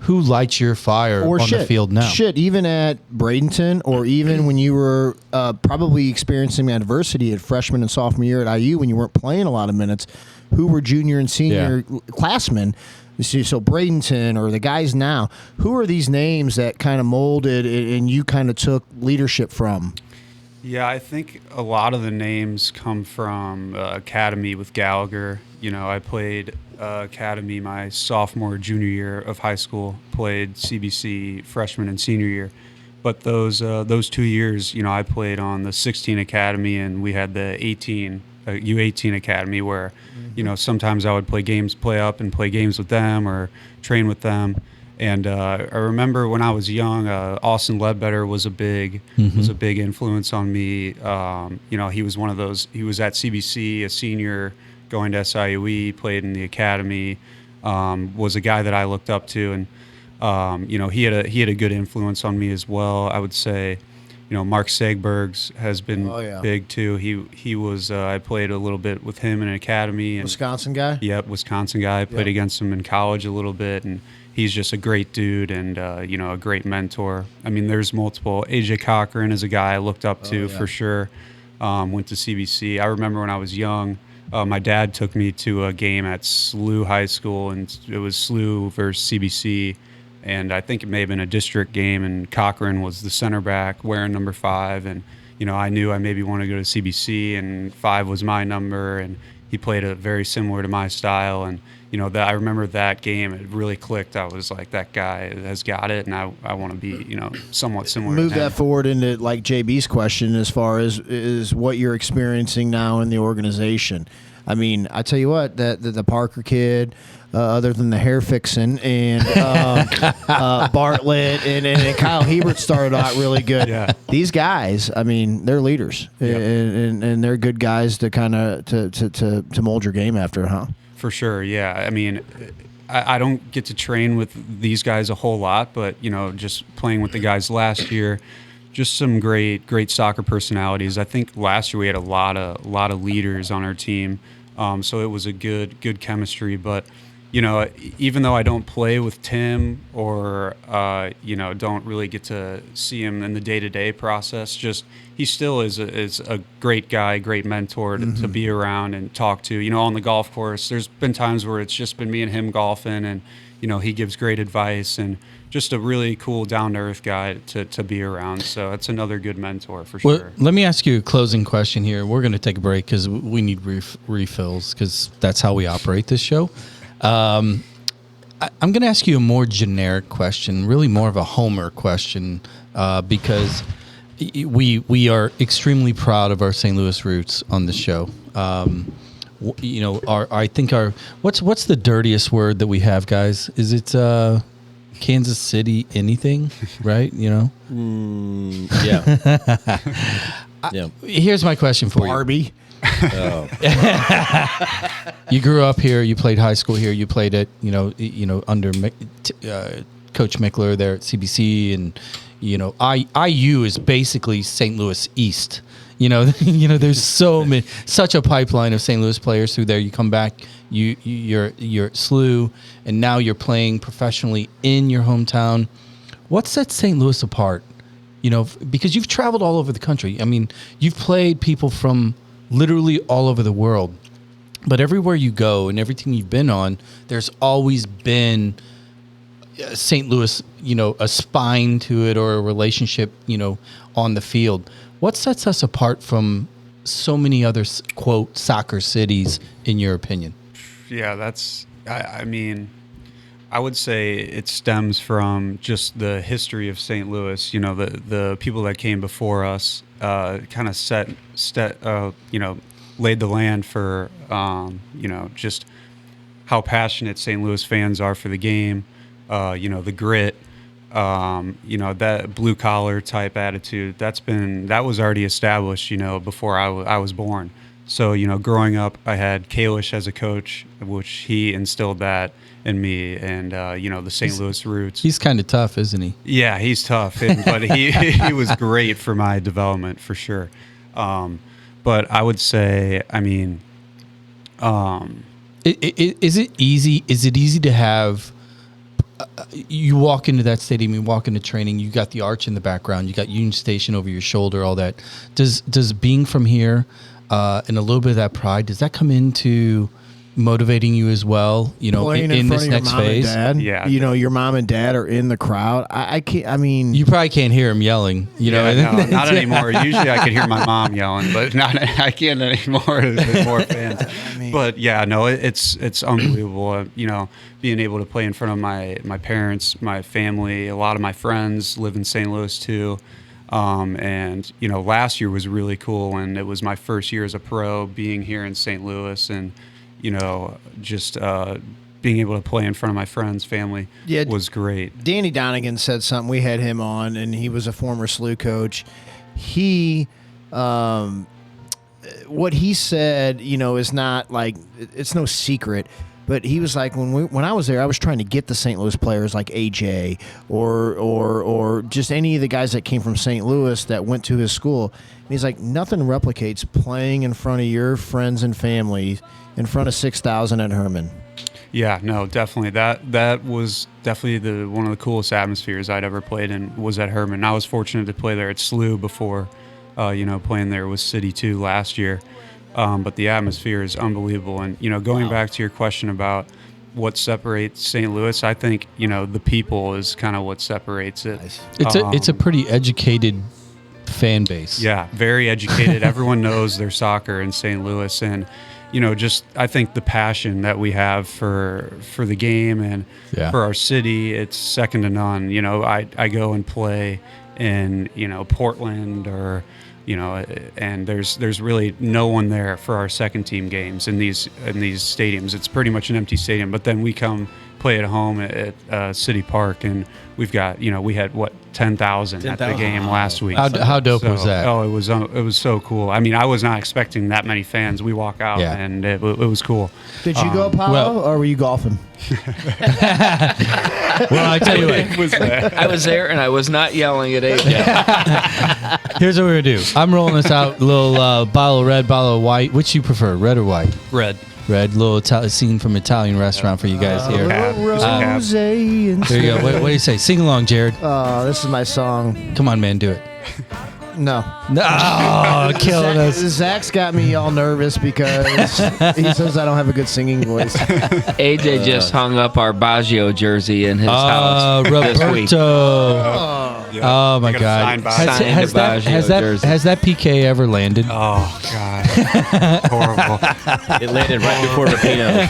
lights your fire on the field now? Even at Bradenton, or even when you were probably experiencing adversity at freshman and sophomore year at IU when you weren't playing a lot of minutes, who were junior and senior classmen? So Bradenton or the guys now, who are these names that kind of molded and you kind of took leadership from? Yeah, I think a lot of the names come from Academy with Gallagher. I played Academy my sophomore, junior year of high school, played CBC freshman and senior year. But those 2 years, I played on the 16 Academy, and we had the U18 Academy where, sometimes I would play up and play games with them or train with them. And I remember when I was young, Austin Ledbetter was a big influence on me. He was one of those. He was at CBC, a senior, going to SIUE, played in the academy. Was a guy that I looked up to, and he had a good influence on me as well. I would say, Mark Segbergs has been big too. He was. I played a little bit with him in an academy. And, Wisconsin guy. Yep, Wisconsin guy. I played against him in college a little bit, and he's just a great dude and, a great mentor. I mean, there's multiple. AJ Cochran is a guy I looked up to for sure. Went to CBC. I remember when I was young, my dad took me to a game at SLU High School, and it was SLU versus CBC. and I think it may have been a district game, and Cochran was the center back wearing number 5, and I knew I maybe wanted to go to CBC, and 5 was my number, and he played a very similar to my style, and that I remember that game, it really clicked. I was like, that guy has got it, and I want to be somewhat similar. Move to him. that forward into like JB's question as far as is what you're experiencing now in the organization. I mean, I tell you what, the Parker kid, other than the hair fixing, and Bartlett and Kyle Hebert started out really good. Yeah. These guys, I mean, they're leaders, and they're good guys to kind of to mold your game after, huh? For sure, yeah. I mean, I don't get to train with these guys a whole lot, but just playing with the guys last year, just some great soccer personalities. I think last year we had a lot of leaders on our team, so it was a good chemistry. But even though I don't play with Tim or don't really get to see him in the day-to-day process, just he still is a great guy, great mentor to be around and talk to. On the golf course, there's been times where it's just been me and him golfing, and he gives great advice, and just a really cool, down-to-earth guy to be around. So that's another good mentor for sure. Well, let me ask you a closing question here. We're going to take a break because we need refills, because that's how we operate this show. I'm going to ask you a more generic question, really more of a Homer question, because we are extremely proud of our St. Louis roots on the show. What's the dirtiest word that we have, guys? Is it Kansas City anything? Right? Yeah. Yeah. Here's my question for Barbie. Oh. you. You grew up here. You played high school here. You played at under Coach Mickler there at CBC, and IU is basically St. Louis East. There's such a pipeline of St. Louis players through there. You come back, you're at SLU, and now you're playing professionally in your hometown. What sets St. Louis apart? Because you've traveled all over the country. I mean, you've played people from literally all over the world, but everywhere you go and everything you've been on, there's always been St. Louis, a spine to it, or a relationship, on the field. What sets us apart from so many other, quote, soccer cities, in your opinion? Yeah, I mean, I would say it stems from just the history of St. Louis. The people that came before us kind of laid the land for, just how passionate St. Louis fans are for the game, the grit, that blue collar type attitude. That was already established, before I was born. So, growing up, I had Kalish as a coach, which he instilled that in me, and the St. Louis roots. He's kind of tough, isn't he? Yeah, he's tough, but he was great for my development for sure. But I would say, I mean, is it easy? Is it easy to have? You walk into that stadium, you walk into training, you got the arch in the background, you got Union Station over your shoulder, all that. Does being from here and a little bit of that pride, does that come into motivating you as well, in this next phase? Dad, yeah. Your mom and dad are in the crowd. I can't, I mean... You probably can't hear them yelling, No, not anymore. Usually I could hear my mom yelling, but I can't anymore. There's more fans. But yeah, no, it's unbelievable. Being able to play in front of my parents, my family, a lot of my friends live in St. Louis too. And last year was really cool, and it was my first year as a pro being here in St. Louis, and just being able to play in front of my friends, family was great. Danny Donegan said something. We had him on, and he was a former SLU coach. He, what he said, is not like, it's no secret. But he was like, when I was there, I was trying to get the St. Louis players like AJ or just any of the guys that came from St. Louis that went to his school. And he's like, nothing replicates playing in front of your friends and family in front of 6,000 at Herman. Yeah, no, definitely. That was definitely one of the coolest atmospheres I'd ever played in was at Herman. I was fortunate to play there at SLU before, playing there with City 2 last year. But the atmosphere is unbelievable. And, going back to your question about, what separates St. Louis. I think, the people is kind of what separates it. It's a pretty educated fan base. Yeah, very educated. Everyone knows their soccer in St. Louis, and I think the passion that we have for the game and for our city, it's second to none. I go and play in Portland or and there's really no one there for our second team games in these stadiums. It's pretty much an empty stadium. But then we come play at home at City Park, and we've got we had 10,000 at the game last week. How dope was that? Oh, it was so cool. I mean, I was not expecting that many fans. We walk out and it was cool. Did you go, Paulo, or were you golfing? Well, I tell you what. I was there, and I was not yelling at AJ. Here's what we're going to do. I'm rolling this out. A little bottle of red, bottle of white. Which you prefer, red or white? Red. Red, little scene from Italian restaurant for you guys here. Rosé. There you go. What do you say? Sing along, Jared. Oh, this is my song. Come on, man, do it. No. No, killing us. Zach's got me all nervous because he says I don't have a good singing voice. AJ just hung up our Baggio jersey in his house this week. Roberto. Oh my God! Has that PK ever landed? Oh God! Horrible. It landed right before Rapino.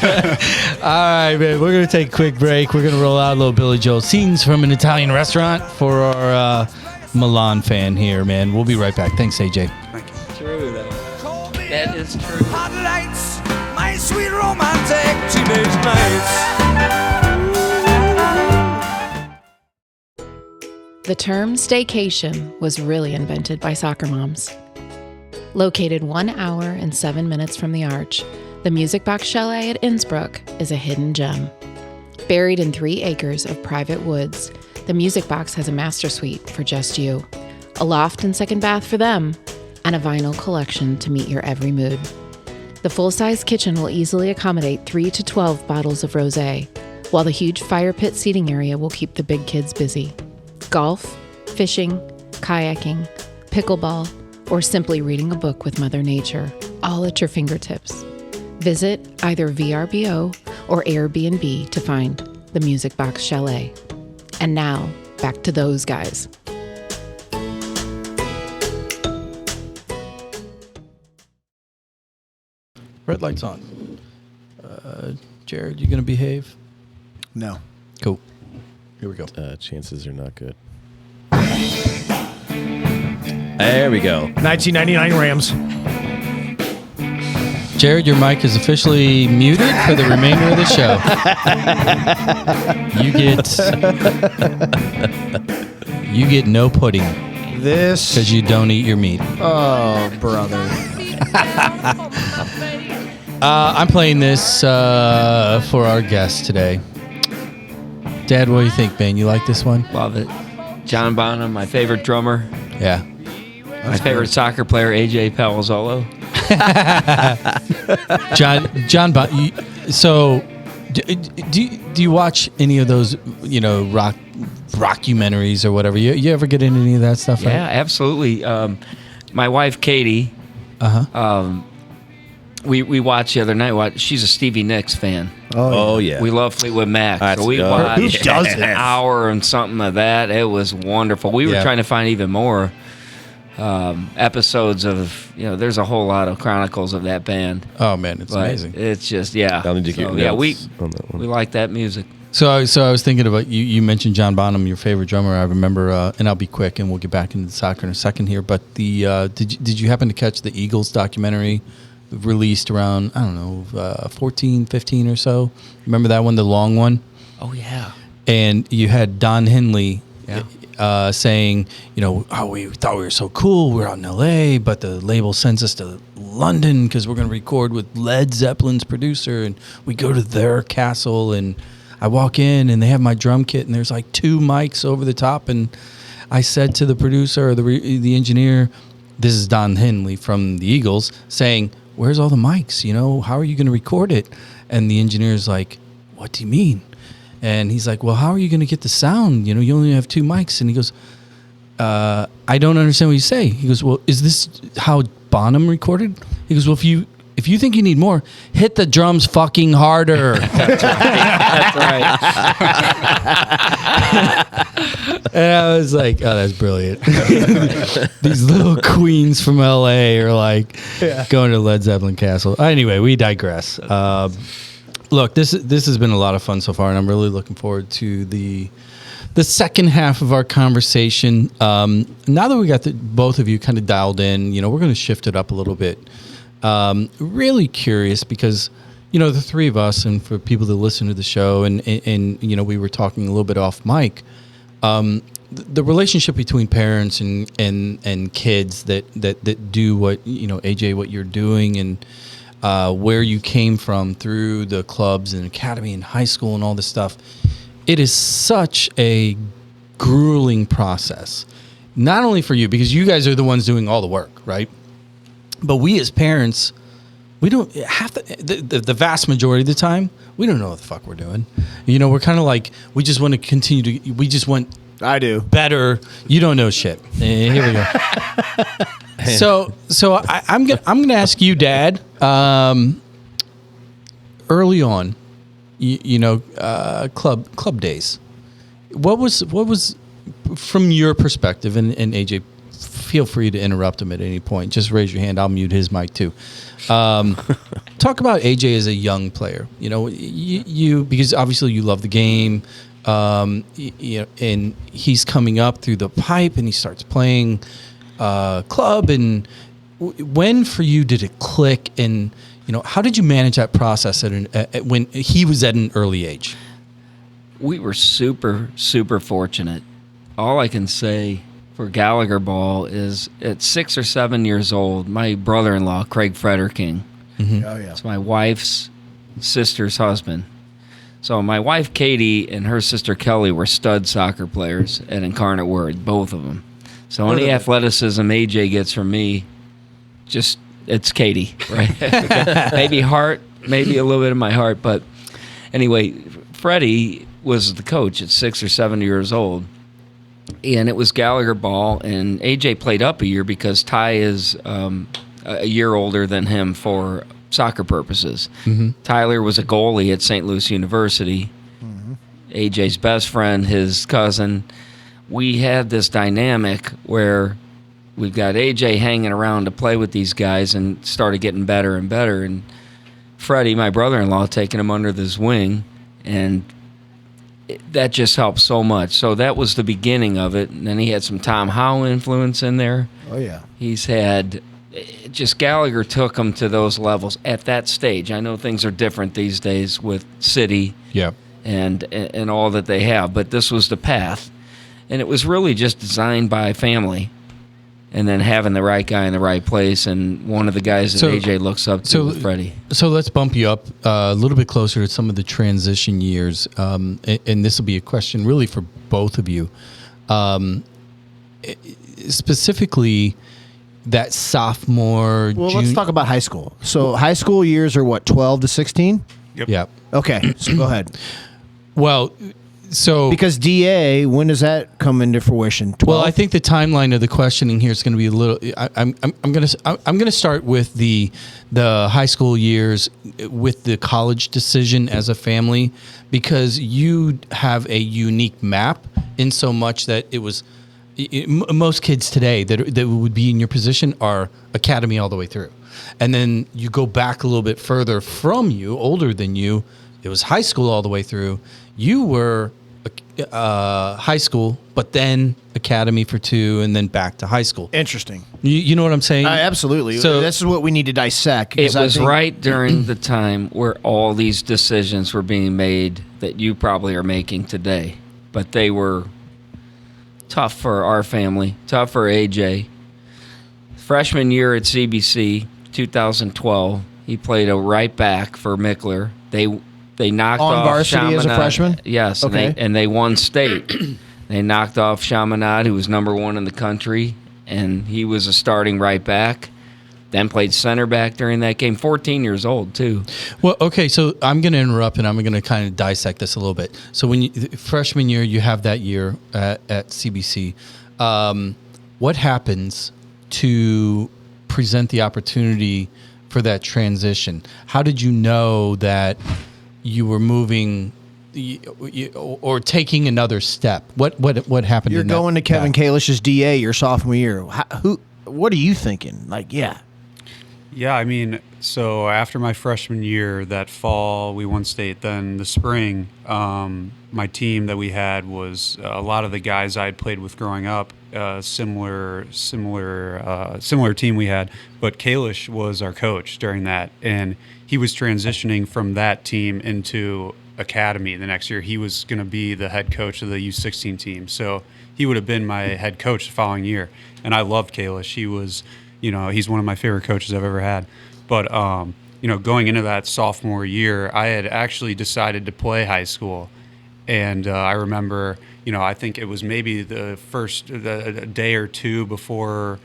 All right, man. We're gonna take a quick break. We're gonna roll out a little Billy Joel scenes from an Italian restaurant for our Milan fan here, man. We'll be right back. Thanks, AJ. Thank you. True, though. That is true. Hot lights, my sweet romantic teenage nights. The term staycation was really invented by soccer moms. Located 1 hour and 7 minutes from the Arch, the Music Box Chalet at Innsbruck is a hidden gem. Buried in 3 acres of private woods, the Music Box has a master suite for just you, a loft and second bath for them, and a vinyl collection to meet your every mood. The full-size kitchen will easily accommodate 3 to 12 bottles of rosé, while the huge fire pit seating area will keep the big kids busy. Golf, fishing, kayaking, pickleball, or simply reading a book with Mother Nature, all at your fingertips. Visit either VRBO or Airbnb to find the Music Box Chalet. And now, back to those guys. Red light's on. Jared, you gonna behave? No. Cool. Here we go. Chances are not good. There we go. 1999 Rams. Jared, your mic is officially muted for the remainder of the show. You get no pudding This. because you don't eat your meat. Oh, brother. I'm playing this for our guest today. Dad, what do you think, man? You like this one? Love it. John Bonham, my favorite drummer. Yeah. My favorite soccer player, AJ Palazzolo. So, do you watch any of those, rockumentaries or whatever? You ever get into any of that stuff? Yeah, absolutely. My wife, Katie, we watched the other night. She's a Stevie Nicks fan. Oh yeah. We love Fleetwood Mac. That's So we good. watched Who doesn't? an hour and something of that. It was wonderful. We were trying to find even more episodes of, there's a whole lot of chronicles of that band. Oh man, it's But amazing. It's just, I'll need to get notes on that one. we like that music. So I was thinking about you. You mentioned John Bonham, your favorite drummer. I remember, and I'll be quick, and we'll get back into soccer in a second here. But did you happen to catch the Eagles documentary released around 14, 15 or so? Remember that one, the long one? Oh yeah. And you had Don Henley saying, we thought we were so cool. We're out in L.A., but the label sends us to London because we're going to record with Led Zeppelin's producer, and we go to their castle, and I walk in, and they have my drum kit, and there's like 2 mics over the top, and I said to the producer or the engineer, this is Don Henley from the Eagles, saying, where's all the mics? How are you going to record it? And the engineer's like, what do you mean? And he's like, well, how are you going to get the sound? You only have 2 mics. And he goes, I don't understand what you say. He goes, well, is this how Bonham recorded? He goes, well, if you if you think you need more, hit the drums fucking harder. That's right. And I was like, oh, that's brilliant. These little queens from LA are like going to Led Zeppelin Castle. Anyway, we digress. Look, this has been a lot of fun so far, and I'm really looking forward to the second half of our conversation. Now that we got both of you kind of dialed in, we're going to shift it up a little bit. Really curious because, the three of us, and for people that listen to the show, and we were talking a little bit off mic, the relationship between parents and kids that do what, AJ, what you're doing, and where you came from through the clubs and academy and high school and all this stuff. It is such a grueling process, not only for you, because you guys are the ones doing all the work, right? But we as parents, we don't have the vast majority of the time, we don't know what the fuck we're doing. We're kind of like, we just want to continue to, we just want I do better. You don't know shit. Here we go. So I'm gonna ask you, Dad. Early on, club days. What was from your perspective? And AJ, feel free to interrupt him at any point. Just raise your hand. I'll mute his mic too. Talk about AJ as a young player. You because obviously you love the game. And he's coming up through the pipe, and he starts playing club. And when for you did it click? And how did you manage that process when he was at an early age? We were super, super fortunate. All I can say for Gallagher ball is at 6 or 7 years old, my brother-in-law, Craig Frederking, it's my wife's sister's husband. So my wife, Katie, and her sister, Kelly, were stud soccer players at Incarnate Word, both of them. So any athleticism AJ gets from me, it's Katie, right? Maybe heart, maybe a little bit of my heart. But anyway, Freddie was the coach at 6 or 7 years old. And it was Gallagher ball. And AJ played up a year because Ty is a year older than him for soccer purposes. Mm-hmm. Tyler was a goalie at St. Louis University. Mm-hmm. AJ's best friend, his cousin. We had this dynamic where we've got AJ hanging around to play with these guys and started getting better and better. And Freddie, my brother-in-law, taking him under his wing, and that just helped so much. So that was the beginning of it. And then he had some Tom Howe influence in there. Oh, yeah. He's had just Gallagher took him to those levels at that stage. I know things are different these days with City and all that they have, but this was the path. And it was really just designed by family. And then having the right guy in the right place, and one of the guys that AJ looks up to, Freddie. So let's bump you up a little bit closer to some of the transition years, and this will be a question really for both of you. Specifically, that sophomore. Well, let's talk about high school. So high school years are what, 12 to 16? Yep. Okay, so go ahead. Well. So because DA, when does that come into fruition? 12? Well, I think the timeline of the questioning here is going to be a little. I'm going to start with the high school years with the college decision as a family, because you have a unique map in so much that it was most kids today that would be in your position are academy all the way through, and then you go back a little bit further from you, older than you. It was high school all the way through. You were high school, but then academy for 2, and then back to high school. Interesting. You know what I'm saying? Absolutely. So this is what we need to dissect. It was right during the time where all these decisions were being made that you probably are making today. But they were tough for our family, tough for AJ. Freshman year at CBC, 2012, he played a right back for Mickler. They knocked on off varsity Chaminade. as a freshman? Yes, okay. and they won state. They knocked off Chaminade, who was number 1 in the country, and he was a starting right back. Then played center back during that game. 14 years old, too. Well, okay, so I'm going to interrupt, and I'm going to kind of dissect this a little bit. So when freshman year, you have that year at CBC. What happens to present the opportunity for that transition? How did you know that you were moving or taking another step? What happened? You're in going that to Kevin path? Kalish's DA your sophomore year. What are you thinking? Like, yeah. Yeah, I mean, so after my freshman year, that fall, we won state. Then the spring, my team that we had was a lot of the guys I had played with growing up. Similar team we had, but Kalish was our coach during that, and he was transitioning from that team into Academy the next year. He was going to be the head coach of the U16 team, so he would have been my head coach the following year. And I loved Kalish. He was, he's one of my favorite coaches I've ever had. But going into that sophomore year, I had actually decided to play high school. And I remember, I think it was maybe the first a day or two before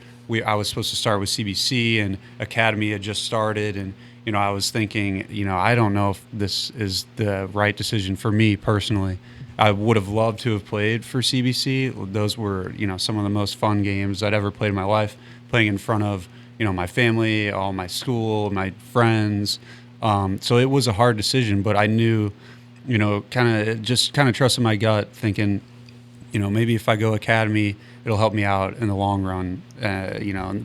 I was supposed to start with CBC, and Academy had just started. And, I was thinking, I don't know if this is the right decision for me personally. I would have loved to have played for CBC. Those were, some of the most fun games I'd ever played in my life, playing in front of, my family, all my school, my friends. So it was a hard decision, but I knew, kind of trusting my gut, thinking, maybe if I go Academy, it'll help me out in the long run,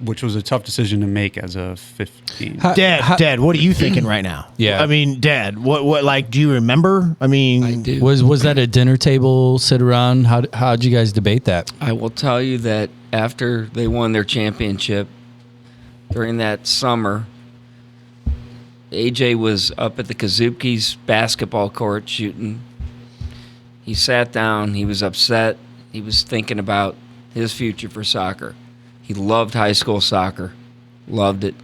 which was a tough decision to make as a 15. Dad, what are you thinking right now? Yeah. I mean, Dad, what like, do you remember? I mean, I do. Was that a dinner table sit around? How'd you guys debate that? I will tell you that after they won their championship, during that summer, AJ was up at the Kazupki's basketball court shooting. He sat down. He was upset. He was thinking about his future for soccer. He loved high school soccer, loved it.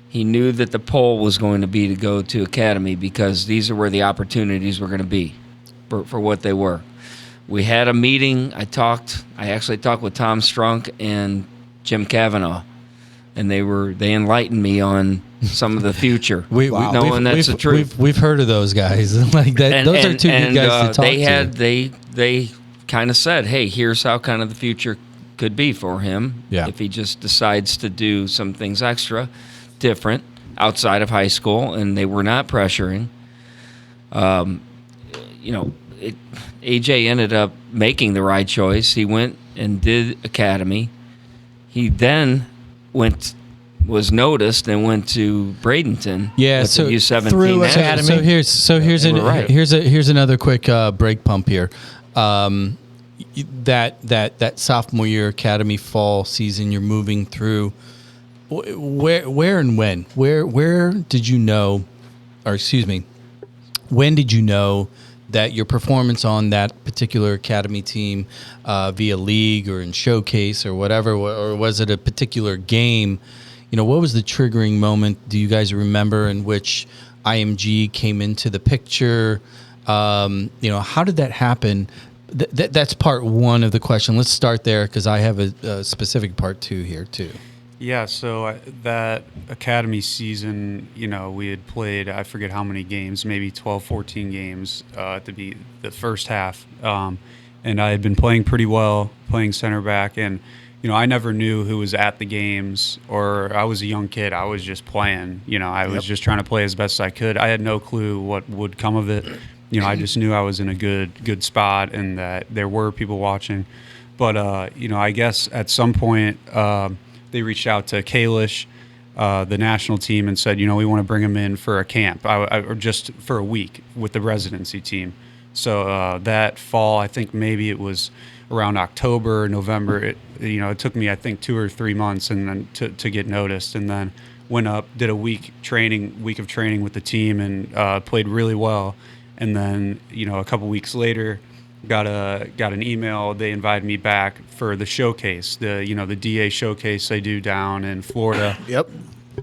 He knew that the pull was going to be to go to Academy because these are where the opportunities were going to be for what they were. We had a meeting. I actually talked with Tom Strunk and Jim Cavanaugh, and they enlightened me on some of the future. Knowing that's the truth. We've heard of those guys like that. Those are two good guys to talk to. They kind of said, hey, here's how kind of the future could be for him if he just decides to do some things extra, different, outside of high school, and they were not pressuring. AJ ended up making the right choice. He went and did Academy. He then was noticed and went to Bradenton. Yeah, with so the U17 through national. Academy. Here's another quick break pump here. That sophomore year Academy fall season you're moving through, where and when? Where did you know, or excuse me, when did you know that your performance on that particular Academy team via league or in showcase or whatever, or was it a particular game? What was the triggering moment, do you guys remember, in which IMG came into the picture? How did that happen? That's part one of the question. Let's start there because I have a specific part two here too. Yeah, so that Academy season, we had played, I forget how many games, maybe 12, 14 games to be the first half. And I had been playing pretty well, playing center back. And, I never knew who was at the games, or I was a young kid. I was just playing. I was just trying to play as best as I could. I had no clue what would come of it. I just knew I was in a good spot and that there were people watching. But, I guess at some point they reached out to Kalish, the national team, and said, we want to bring him in for a camp, or just for a week with the residency team. So that fall, I think maybe it was around October, November. It took me, I think, 2 or 3 months and then to get noticed, and then went up, did a week of training with the team, and played really well. And then, a couple weeks later, got an email. They invited me back for the showcase, the DA showcase they do down in Florida. Yep.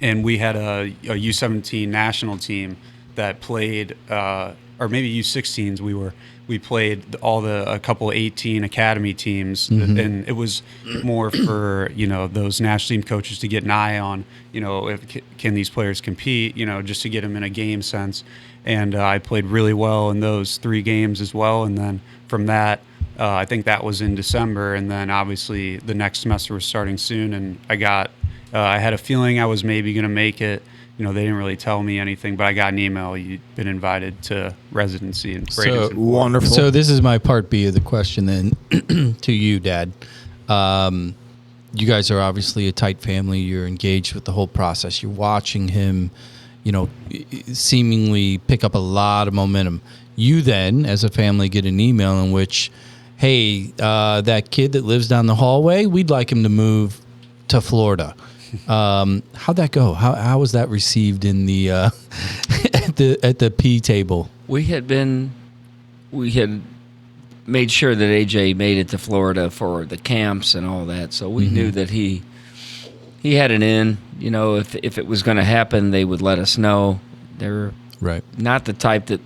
And we had a U17 national team that played, or maybe U16s. We played a couple 18 Academy teams, and it was more for those national team coaches to get an eye on can these players compete, just to get them in a game sense. And I played really well in those 3 games as well. And then from that, I think that was in December. And then obviously the next semester was starting soon. And I had a feeling I was maybe going to make it. they didn't really tell me anything, but I got an email. You've been invited to residency in So Wonderful. So this is my part B of the question then to you, Dad. You guys are obviously a tight family. You're engaged with the whole process. You're watching him, seemingly pick up a lot of momentum. You then, as a family, get an email in which, hey, that kid that lives down the hallway, we'd like him to move to Florida. How'd that go? How was that received in the at the P table? We had made sure that AJ made it to Florida for the camps and all that, so we knew that he had an in. If it was going to happen, they would let us know. They're not the type that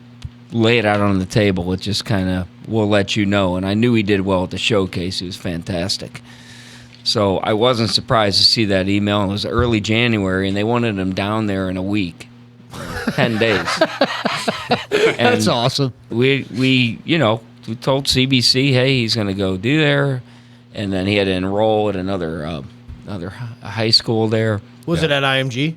lay it out on the table. It just kind of, we'll let you know. And I knew he did well at the showcase. He was fantastic. So I wasn't surprised to see that email. It was early January, and they wanted him down there in a week, 10 days. That's awesome. We told CBC, hey, he's going to go do there, and then he had to enroll at another high school there. Was it at IMG?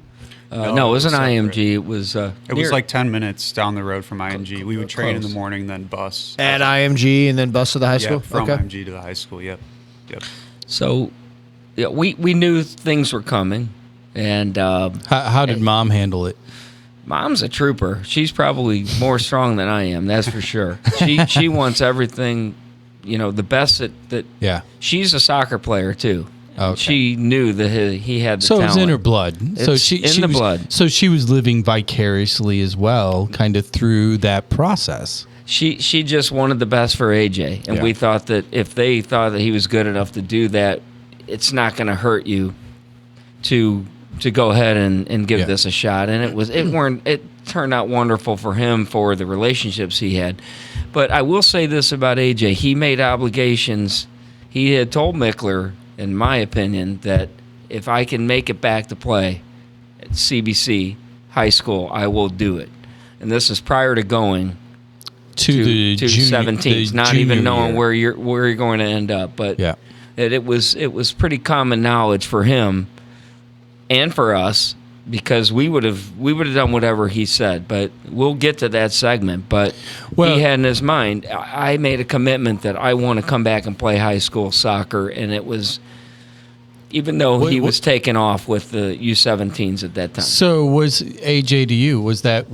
No, it wasn't IMG. It was It was like 10 minutes down the road from IMG. We would train in the morning, then bus. At IMG and then bus to the high school? From IMG to the high school, yep. So we knew things were coming. And How did Mom handle it? Mom's a trooper. She's probably more strong than I am, that's for sure. She wants everything, the best that Yeah. She's a soccer player, too. Okay. She knew that he had the So talent. it was in her blood. It's in the blood. So she was living vicariously as well, kind of through that process. She just wanted the best for AJ, and we thought that if they thought that he was good enough to do that, it's not going to hurt you to go ahead and give this a shot. And it turned out wonderful for him for the relationships he had. But I will say this about AJ: he made obligations. He had told Mickler, in my opinion, that if I can make it back to play at CBC high school, I will do it. And this is prior to going to the 17s, not even knowing year. where you're going to end up. But Yeah. it was pretty common knowledge for him and for us, because we would have done whatever he said. But we'll get to that segment. But he had in his mind, I made a commitment that I want to come back and play high school soccer, and it was, even though he was taken off with the U17s at that time. So was AJ to you? Was that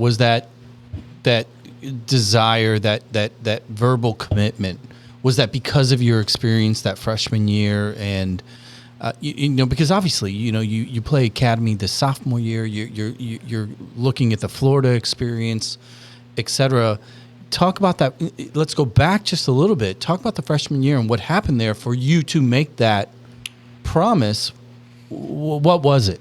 desire, that verbal commitment? Was that because of your experience that freshman year and? Because obviously, you play Academy the sophomore year. You're looking at the Florida experience, etc. Talk about that. Let's go back just a little bit. Talk about the freshman year and what happened there for you to make that promise. What was it?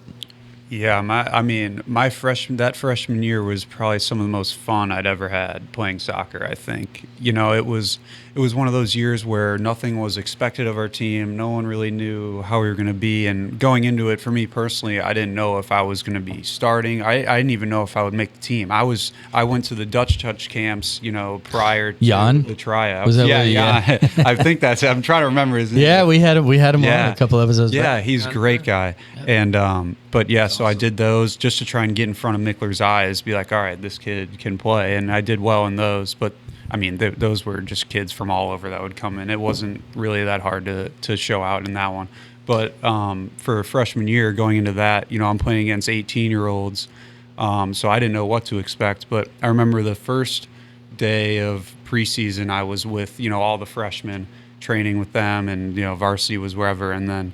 Yeah, that freshman year was probably some of the most fun I'd ever had playing soccer. I think it was one of those years where nothing was expected of our team. No one really knew how we were going to be, and going into it, for me personally, I didn't know if I was going to be starting. I didn't even know if I would make the team. I went to the Dutch touch camps, prior to Jan? the tryout. Was that yeah. I think that's. I'm trying to remember his name. Yeah, we had him on a couple episodes back. Yeah, he's a great guy, and but yeah. So I did those just to try and get in front of Mickler's eyes, be like, all right, this kid can play. And I did well in those. But, those were just kids from all over that would come in. It wasn't really that hard to show out in that one. But for freshman year, going into that, I'm playing against 18-year-olds. So I didn't know what to expect. But I remember the first day of preseason, I was with, all the freshmen, training with them. And, varsity was wherever. And then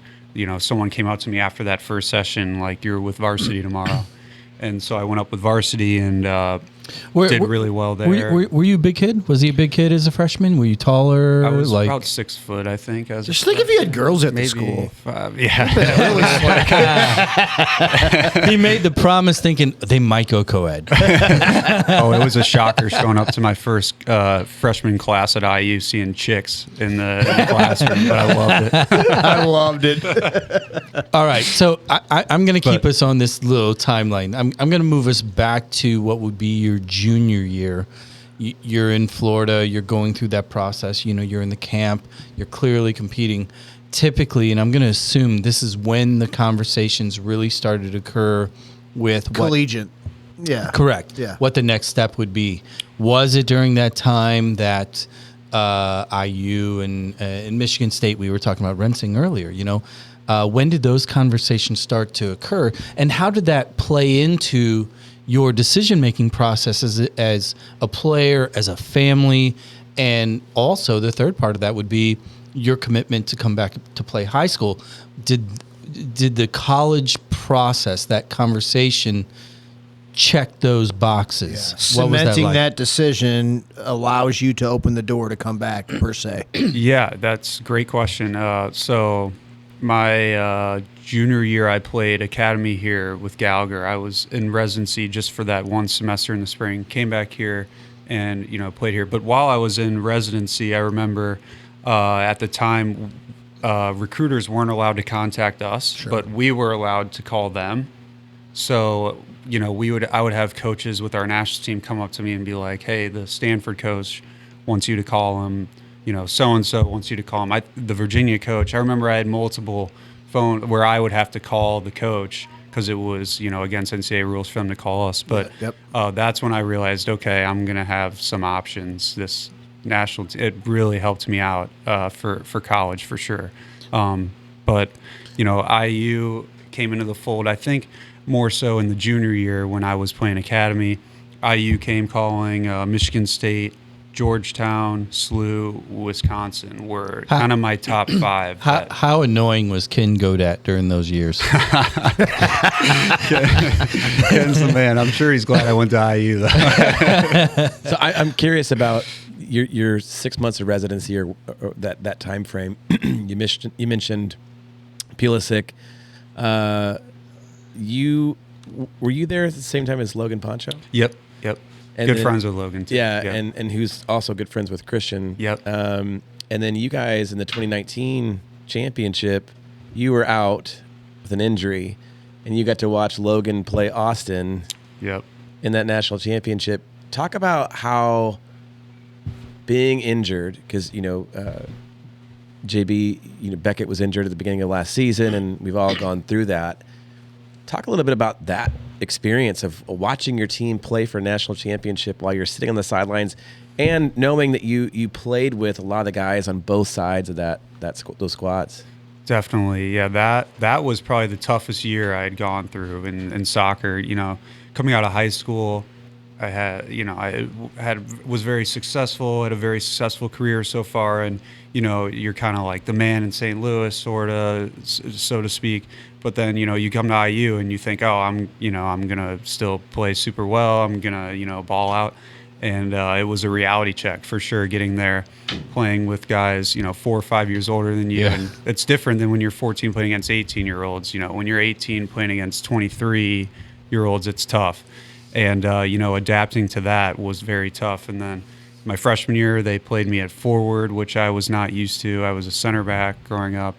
someone came out to me after that first session, like, you're with varsity tomorrow. And so I went up with varsity and did really well there. Were you a big kid? Was he a big kid as a freshman? Were you taller? I was about 6 foot, I think. Just think if you had girls at the school. Yeah. He made the promise thinking they might go co-ed. Oh, it was a shocker showing up to my first freshman class at IU, seeing chicks in the classroom, but I loved it. I loved it. All right, so I'm going to keep us on this little timeline. I'm going to move us back to what would be your junior year. You're in Florida. You're going through that process. You're in the camp. You're clearly competing. Typically, and I'm going to assume this is when the conversations really started to occur with what Collegiate. Yeah. correct. Yeah. What the next step would be. Was it during that time that IU and Michigan State, we were talking about Rensing earlier, when did those conversations start to occur, and how did that play into your decision-making process as a player, as a family, and also the third part of that would be your commitment to come back to play high school. Did the college process, that conversation, check those boxes? What was Cementing like? that decision allows you to open the door to come back, per se. Yeah, that's a great question. So my junior year, I played Academy here with Gallagher. I was in residency just for that one semester in the spring, came back here and, played here. But while I was in residency, I remember at the time, recruiters weren't allowed to contact us, but we were allowed to call them. So, I would have coaches with our national team come up to me and be like, hey, the Stanford coach wants you to call him, so-and-so wants you to call him. The Virginia coach, I remember I had multiple phone where I would have to call the coach because it was, against NCAA rules for them to call us. But that's when I realized, okay, I'm going to have some options. This national, it really helped me out for college for sure. But, IU came into the fold, I think, more so in the junior year when I was playing Academy. IU came calling, Michigan State, Georgetown, SLU, Wisconsin were kind of my top five. How annoying was Ken Godat during those years? Ken's the man. I'm sure he's glad I went to IU, though. So I'm curious about your 6 months of residency or that time frame. You mentioned Pulisic. Were you there at the same time as Logan Poncho? Yep. And good then, friends with Logan, too. Yeah, and who's also good friends with Christian. Yep. And then you guys in the 2019 championship, you were out with an injury, and you got to watch Logan play Austin. Yep. In that national championship. Talk about how being injured, because JB, Beckett was injured at the beginning of last season, and we've all gone through that. Talk a little bit about that experience of watching your team play for a national championship while you're sitting on the sidelines, and knowing that you played with a lot of the guys on both sides of those squads. Definitely, yeah. That was probably the toughest year I had gone through in soccer. Coming out of high school, I was very successful, had a very successful career so far, and you're kind of like the man in St. Louis, sort of, so to speak. But then you come to IU and you think, oh, I'm gonna still play super well. I'm gonna ball out, and it was a reality check for sure. Getting there, playing with guys 4 or 5 years older than you, and it's different than when you're 14 playing against 18-year-olds. When you're 18 playing against 23-year-olds, it's tough. And, adapting to that was very tough. And then my freshman year, they played me at forward, which I was not used to. I was a center back growing up.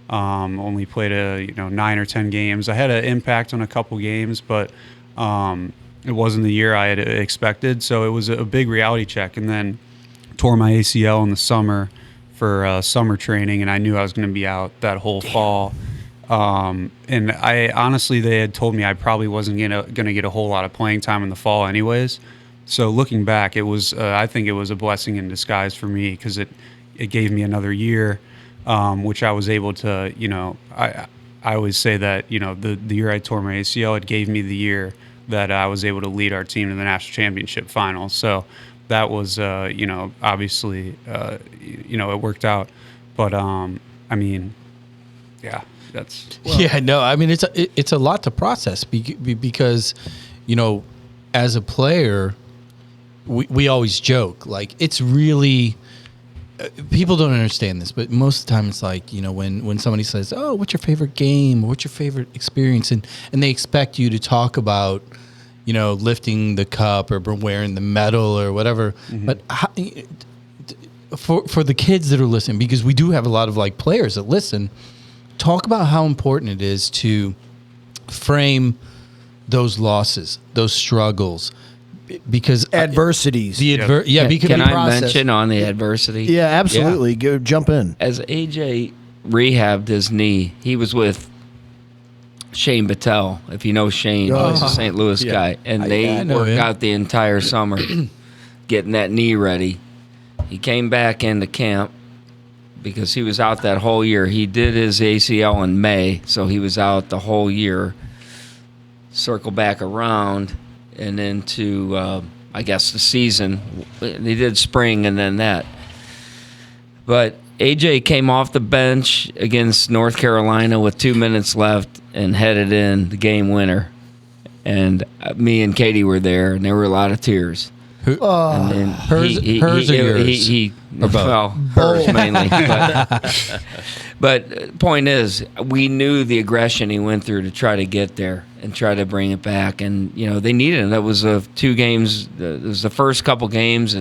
Only played 9 or 10 games. I had an impact on a couple games, but it wasn't the year I had expected. So it was a big reality check. And then tore my ACL in the summer for summer training, and I knew I was going to be out that whole fall. And I honestly, they had told me I probably wasn't going to get a whole lot of playing time in the fall anyways. So looking back, it was, I think it was a blessing in disguise for me, because it gave me another year, which I was able to, I always say that, the year I tore my ACL, it gave me the year that I was able to lead our team to the national championship final. So that was, obviously, it worked out. But, yeah. It's a lot to process because, as a player, we always joke, like, it's really, people don't understand this, but most of the time it's like, when somebody says, oh, what's your favorite game? Or what's your favorite experience? And they expect you to talk about, lifting the cup or wearing the medal or whatever. Mm-hmm. But for the kids that are listening, because we do have a lot of players that listen, talk about how important it is to frame those losses, those struggles, because adversities. Can I mention on the adversity? Yeah, absolutely. Go jump in. As AJ rehabbed his knee, he was with Shane Battelle, if you know Shane, he's a St. Louis guy. And they know worked him. out the entire summer getting that knee ready. He came back into camp because he was out that whole year. He did his ACL in May, so he was out the whole year. Circle back around and into, I guess, the season. They did spring and then that. But AJ came off the bench against North Carolina with 2 minutes left and headed in the game winner. And me and Katie were there, and there were a lot of tears. And then Hers or yours? Or both? Well, hers mainly. But point is, we knew the aggression he went through to try to get there and try to bring it back. And, they needed him. That was 2 games. It was the first couple games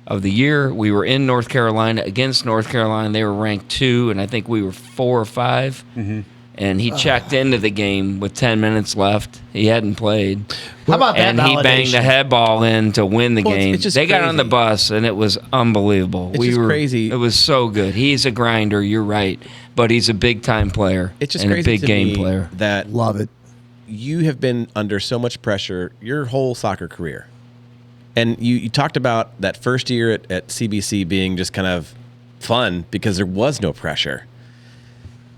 of the year. We were in North Carolina against North Carolina. They were ranked 2, and I think we were 4 or 5. Mm-hmm. And he checked into the game with 10 minutes left. He hadn't played. How about that And he banged the head ball in to win the game. It's just they got crazy. on the bus, and it was unbelievable. It's just crazy. It was so good. He's a grinder, you're right. But he's a big-time player It's just and a crazy big to game me player. that Love it. you have been under so much pressure your whole soccer career. And you talked about that first year at CBC being just kind of fun because there was no pressure.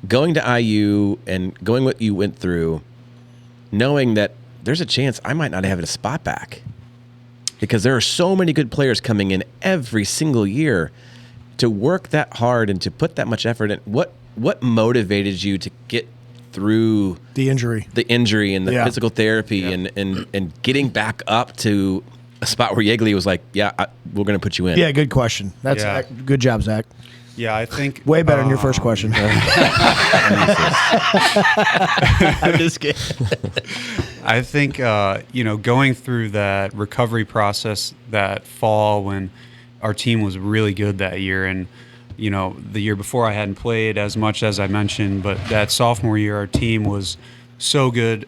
Going to IU and going what you went through, knowing that there's a chance I might not have a spot back because there are so many good players coming in every single year. To work that hard and to put that much effort in, what motivated you to get through The injury. and the physical therapy and getting back up to a spot where Yeagley was like, we're going to put you in. Yeah, good question. That's good job, Zach. Yeah, I think Way better than your first question. I'm just kidding. I think going through that recovery process that fall when our team was really good that year, and the year before I hadn't played as much as I mentioned, but that sophomore year our team was so good.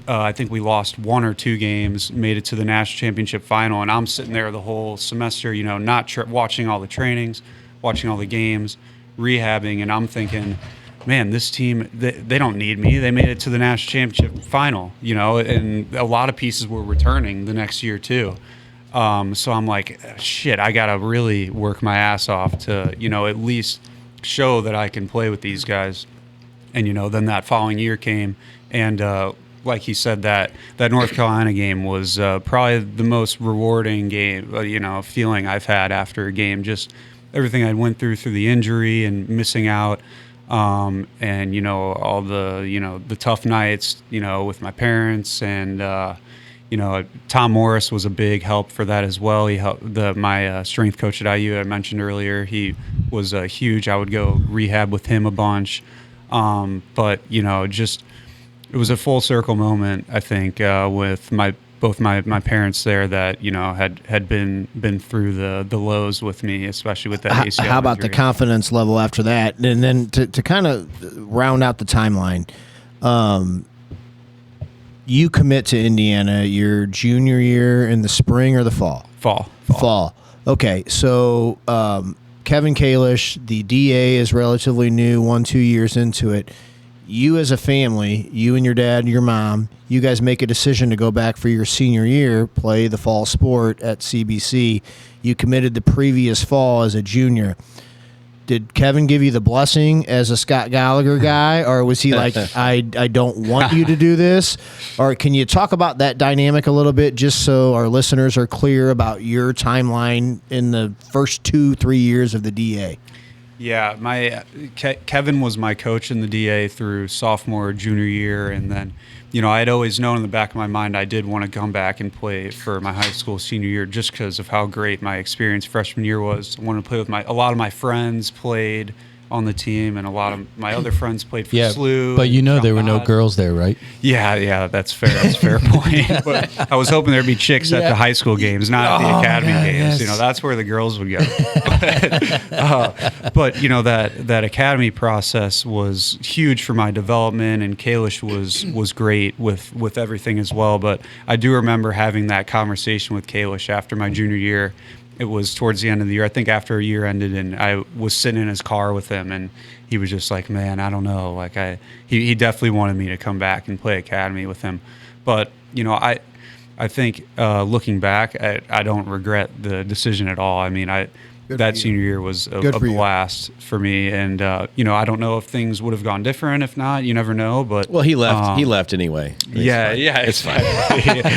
I think we lost 1 or 2 games, made it to the national championship final, and I'm sitting there the whole semester, not watching all the trainings, watching all the games, rehabbing, and I'm thinking, man, this team, they don't need me. They made it to the national championship final, and a lot of pieces were returning the next year too. So I'm like, shit, I got to really work my ass off to, at least show that I can play with these guys. And, then that following year came, and like he said, that North Carolina game was probably the most rewarding game, feeling I've had after a game. Just everything I went through the injury and missing out, and all the tough nights, with my parents, and Tom Morris was a big help for that as well. He helped my strength coach at IU I mentioned earlier. He was huge. I would go rehab with him a bunch, but just. It was a full circle moment, I think, with both my parents there that had been through the lows with me, especially with that ACL. How about injury. the confidence level after that? And then to kind of round out the timeline, you commit to Indiana your junior year in the spring or the fall? Fall. Okay, so Kevin Kalish, the DA, is relatively new, 1-2 years into it. You as a family, you and your dad and your mom, you guys make a decision to go back for your senior year, play the fall sport at CBC. You committed the previous fall as a junior. Did Kevin give you the blessing as a Scott Gallagher guy, or was he like, I don't want you to do this? Or can you talk about that dynamic a little bit just so our listeners are clear about your timeline in the first 2-3 years of the DA? Yeah, Kevin was my coach in the DA through sophomore, junior year, and then, I had always known in the back of my mind I did want to come back and play for my high school senior year just because of how great my experience freshman year was. I wanted to play with a lot of my friends played on the team, and a lot of my other friends played for SLU. But there were no girls there, right? Yeah, that's fair. That's a fair point. But I was hoping there'd be chicks at the high school games, not at the academy games. Yes. That's where the girls would go. But that academy process was huge for my development, and Kalish was great with everything as well. But I do remember having that conversation with Kalish after my junior year. it was towards the end of the year. I think after a year ended, and I was sitting in his car with him, and he was just like, man, I don't know. Like he definitely wanted me to come back and play Academy with him. But, I think looking back, I don't regret the decision at all. I mean, that senior year was a blast for me, and I don't know if things would have gone different. If not, you never know. But well, he left. He left anyway. Yeah, it's fine.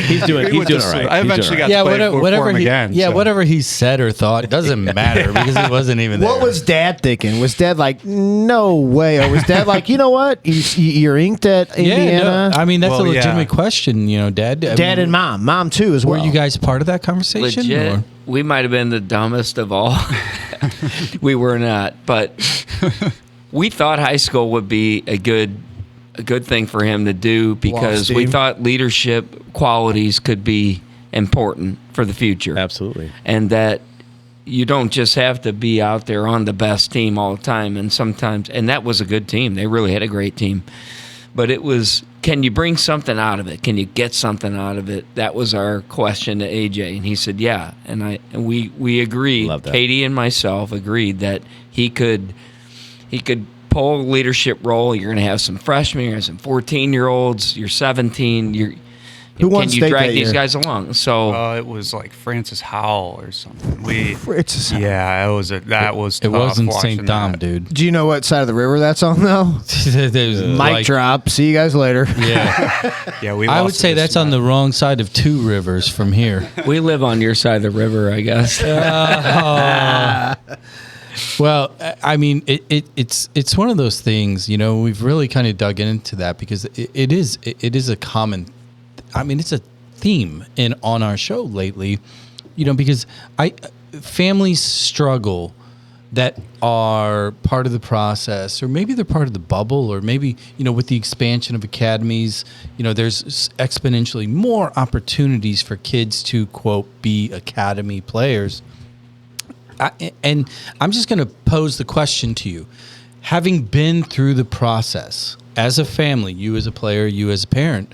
he's doing all right. I eventually got to play for him again. Yeah, whatever he said or thought doesn't matter because he wasn't even there. What was Dad thinking? Was Dad like, no way? Or was Dad like, you know what? You're inked at Indiana? No, I mean, that's a legitimate question, Dad. Dad and Mom too as well. Were you guys part of that conversation? Legit. Or? We might have been the dumbest of all. We were not, but we thought high school would be a good thing for him to do because we thought leadership qualities could be important for the future. Absolutely. And that you don't just have to be out there on the best team all the time. And that was a good team. They really had a great team. But it was, can you bring something out of it? Can you get something out of it? That was our question to AJ, and he said, "Yeah." And we agreed. Love that. Katie and myself agreed that he could pull a leadership role. You're going to have some freshmen, you're going to have some 14-year-olds. You're 17. Who won can you state drag that these year? guys along? So it was like Francis Howell or something. Francis Howell. Yeah, that was. It tough wasn't watching St. Dom, that. dude. Do you know what side of the river that's on though? Mic drop. See you guys later. Yeah, Yeah, we. I would lost say this that's on the wrong side of two rivers from here. we live on your side of the river, I guess. Well, I mean, it's one of those things. We've really kind of dug into that because it is a common. I mean, it's a theme on our show lately. Because families struggle that are part of the process, or maybe they're part of the bubble, or maybe with the expansion of academies, there's exponentially more opportunities for kids to quote be academy players. And I'm just going to pose the question to you. Having been through the process as a family, you as a player, you as a parent,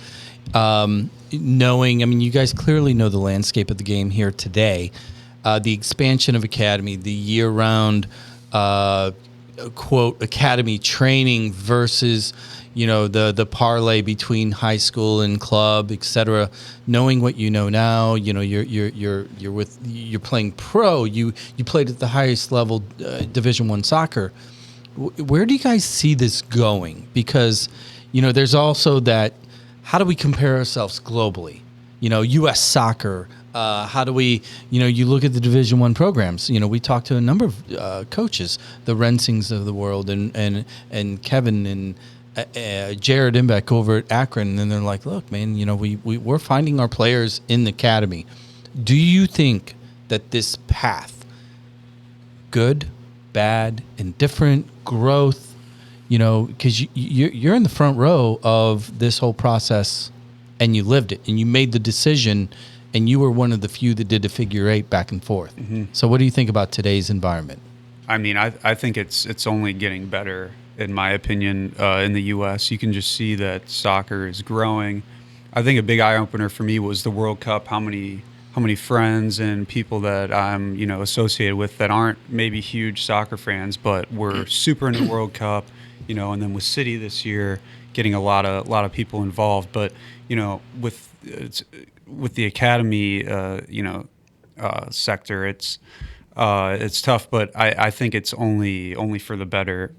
knowing, you guys clearly know the landscape of the game here today, the expansion of academy, the year-round, quote, academy training versus, the parlay between high school and club, et cetera. Knowing what you know now, you're playing pro. You played at the highest level, Division I soccer. Where do you guys see this going? Because, there's also that. How do we compare ourselves globally? U.S. soccer. How do we? You look at the Division I programs. We talked to a number of coaches, the Rensings of the world, and Kevin and Jared Imbeck over at Akron, and they're like, look, man, we're finding our players in the academy. Do you think that this path, good, bad, indifferent, growth, because you're in the front row of this whole process, and you lived it, and you made the decision, and you were one of the few that did a figure eight back and forth. Mm-hmm. So what do you think about today's environment? I mean, I think it's only getting better, in my opinion, in the U.S. You can just see that soccer is growing. I think a big eye-opener for me was the World Cup, how many friends and people that I'm, associated with that aren't maybe huge soccer fans, but were super into the World Cup, and then with City this year, getting a lot of people involved. But, with the academy, sector, it's tough, but I think it's only for the better.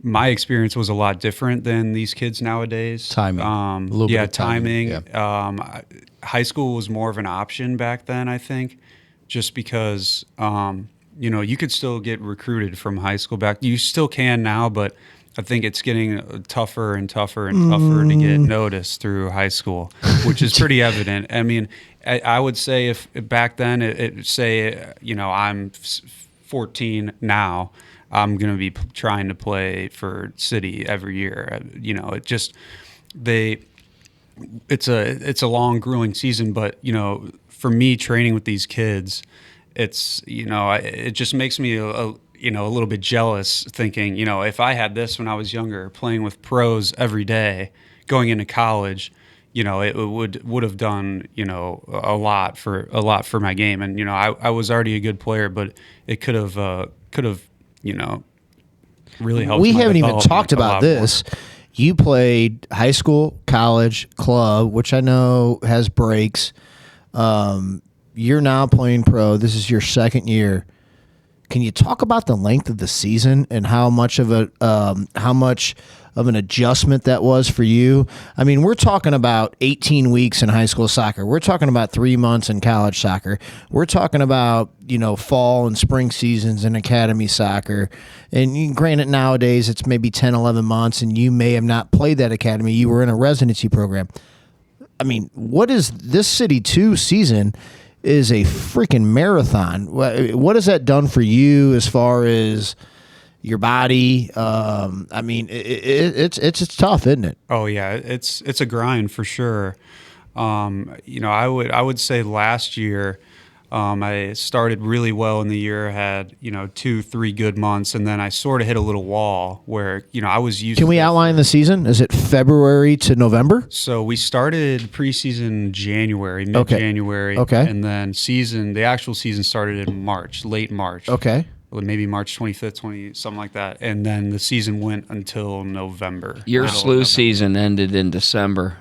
My experience was a lot different than these kids nowadays. Timing, a little bit of timing. Yeah. High school was more of an option back then, I think, just because you could still get recruited from high school back. You still can now, but I think it's getting tougher and tougher and tougher to get noticed through high school, which is pretty evident. I mean, I would say if back then, I'm 14 now, I'm going to be trying to play for City every year. It's a long, grueling season, but for me, training with these kids, it's it just makes me a little bit jealous, thinking if I had this when I was younger, playing with pros every day, going into college, it would have done, a lot for my game. And, I was already a good player, but it could have, really helped. We my haven't even development talked a about lot this. You played high school, college, club, which I know has breaks. You're now playing pro. This is your second year. Can you talk about the length of the season and how much of an adjustment that was for you? I mean, we're talking about 18 weeks in high school soccer. We're talking about 3 months in college soccer. We're talking about, fall and spring seasons in academy soccer. And granted, nowadays it's maybe 10, 11 months, and you may have not played that academy. You were in a residency program. I mean, what is this City 2 season is a freaking marathon. What has that done for you as far as your body? I mean, it's tough, isn't it? Oh yeah, it's a grind for sure. I would say last year, I started really well in the year, had 2-3 good months, and then I sort of hit a little wall where I was used. Can we outline the season? Is it February to November? So we started preseason January, mid-January, Okay. and then the actual season started in March, late March. Okay. Maybe March 25th, something like that. And then the season went until November. Your middle of SLU November. season ended in December,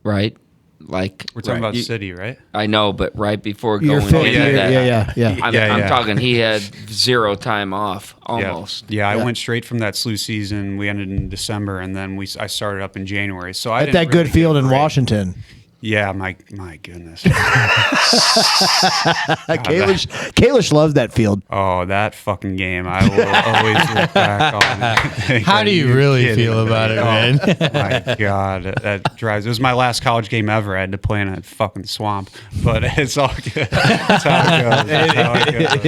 right? Like We're talking about City, right? I know, but right before Your going fifth into year, that, yeah. I'm talking. He had 0 time off almost. Yeah, I went straight from that SLU season. We ended in December, and then I started up in January. So I At that good field in Washington. Yeah, my goodness. Kalish loves that field. Oh, that fucking game! I will always look back on. How do you really feel about it, man? My God, that drives. It was my last college game ever. I had to play in a fucking swamp, but it's all good. That's how it goes.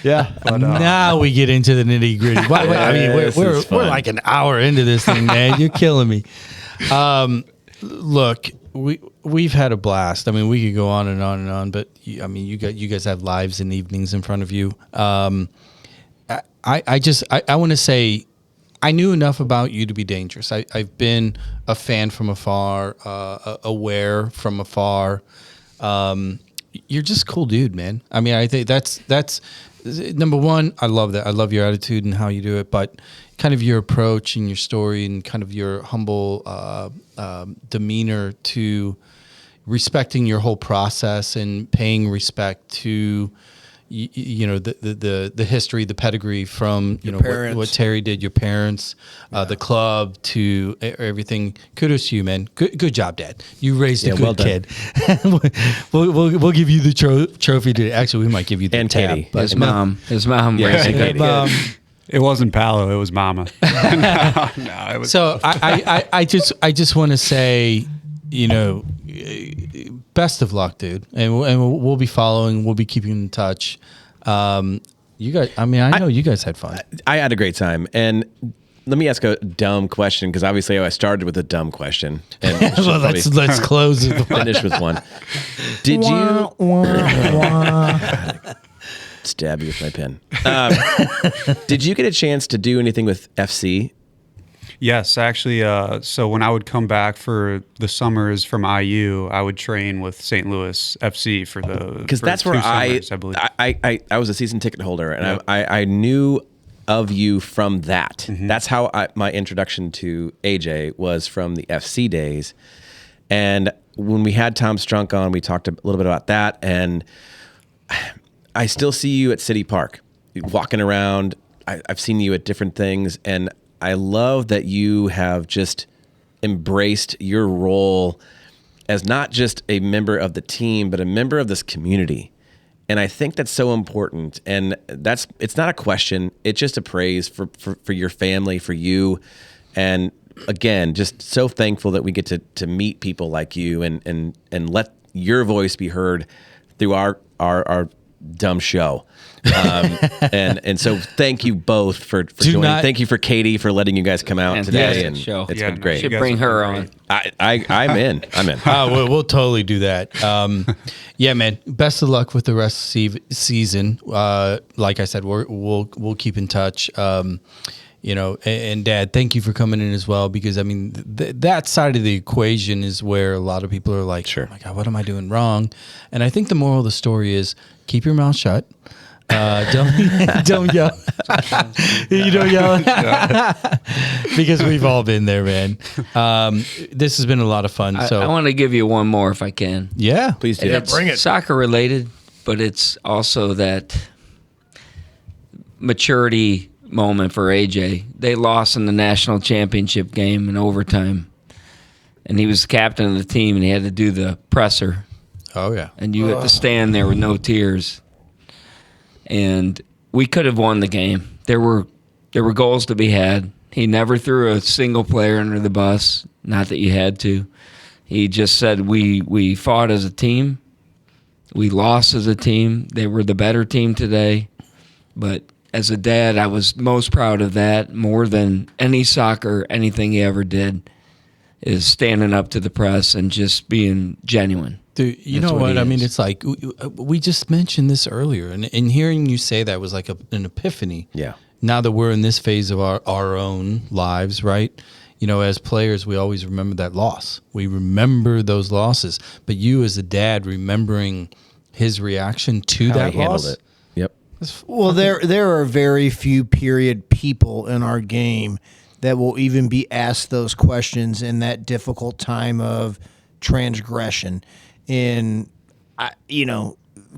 Yeah. But, Now we get into the nitty gritty. I mean, we're like an hour into this thing, man. You're killing me. Look, we've had a blast. I mean, we could go on and on and on, but I mean, you guys have lives and evenings in front of you. I want to say, I knew enough about you to be dangerous. I've been a fan from afar, aware from afar. You're just a cool dude, man. I mean, I think that's number one. I love that. I love your attitude and how you do it, but kind of your approach and your story and kind of your humble demeanor to respecting your whole process and paying respect to the history, the pedigree from what Terry did, your parents, the club, to everything. Kudos to you, man. Good job, Dad. You raised a good kid. we'll give you the trophy today. Actually, we might give you the tab. Katie. His mom raised a good kid. it wasn't Palo, it was Mama. No, it was. So I just want to say, best of luck, dude, and we'll be following. We'll be keeping in touch. You guys, I know you guys had fun. I had a great time, and let me ask a dumb question, because obviously I started with a dumb question. And well, let's close it. Finish with one. Did you stab you with my pen? Did you get a chance to do anything with FC? Yes, actually. So when I would come back for the summers from IU, I would train with St. Louis FC for because that's where summers, I believe. I was a season ticket holder, and yep. I knew of you from that. Mm-hmm. That's how my introduction to AJ was, from the FC days. And when we had Tom Strunk on, we talked a little bit about that. And I still see you at City Park, walking around. I've seen you at different things, and I love that you have just embraced your role as not just a member of the team, but a member of this community. And I think that's so important. And it's not a question. It's just a praise for your family, for you. And again, just so thankful that we get to meet people like you and let your voice be heard through our dumb show. And so thank you both for joining. Thank you for Katie for letting you guys come out today. And show. It's been great. Should bring her on. I'm in. We'll totally do that. Yeah, man. Best of luck with the rest of the season. Like I said, we'll keep in touch. you know, and Dad, thank you for coming in as well, because I mean that side of the equation is where a lot of people are like, Sure. oh my God, what am I doing wrong? And I think the moral of the story is keep your mouth shut. Don't yell. You don't yell. Because we've all been there, man. This has been a lot of fun. I want to give you one more if I can. Yeah, Please do. It's soccer related, but it's also that maturity moment for AJ. They lost in the national championship game in overtime, and he was the captain of the team, and he had to do the presser, Oh yeah. and you had to stand there with no tears. And we could have won the game. There were goals to be had. He never threw a single player under the bus. Not that you had to. He just said we fought as a team. We lost as a team. They were the better team today. But as a dad, I was most proud of that more than any soccer, anything he ever did, is standing up to the press and just being genuine. Dude, you That's know what what? he I mean, is. it's like we just mentioned this earlier, and hearing you say that was like an epiphany. Yeah. Now that we're in this phase of our own lives, right? You know, as players, we always remember that loss. We remember those losses. But you, as a dad, remembering his reaction to How that he handled loss. it. Yep. Well, there are very few period people in our game that will even be asked those questions in that difficult time of transgression. And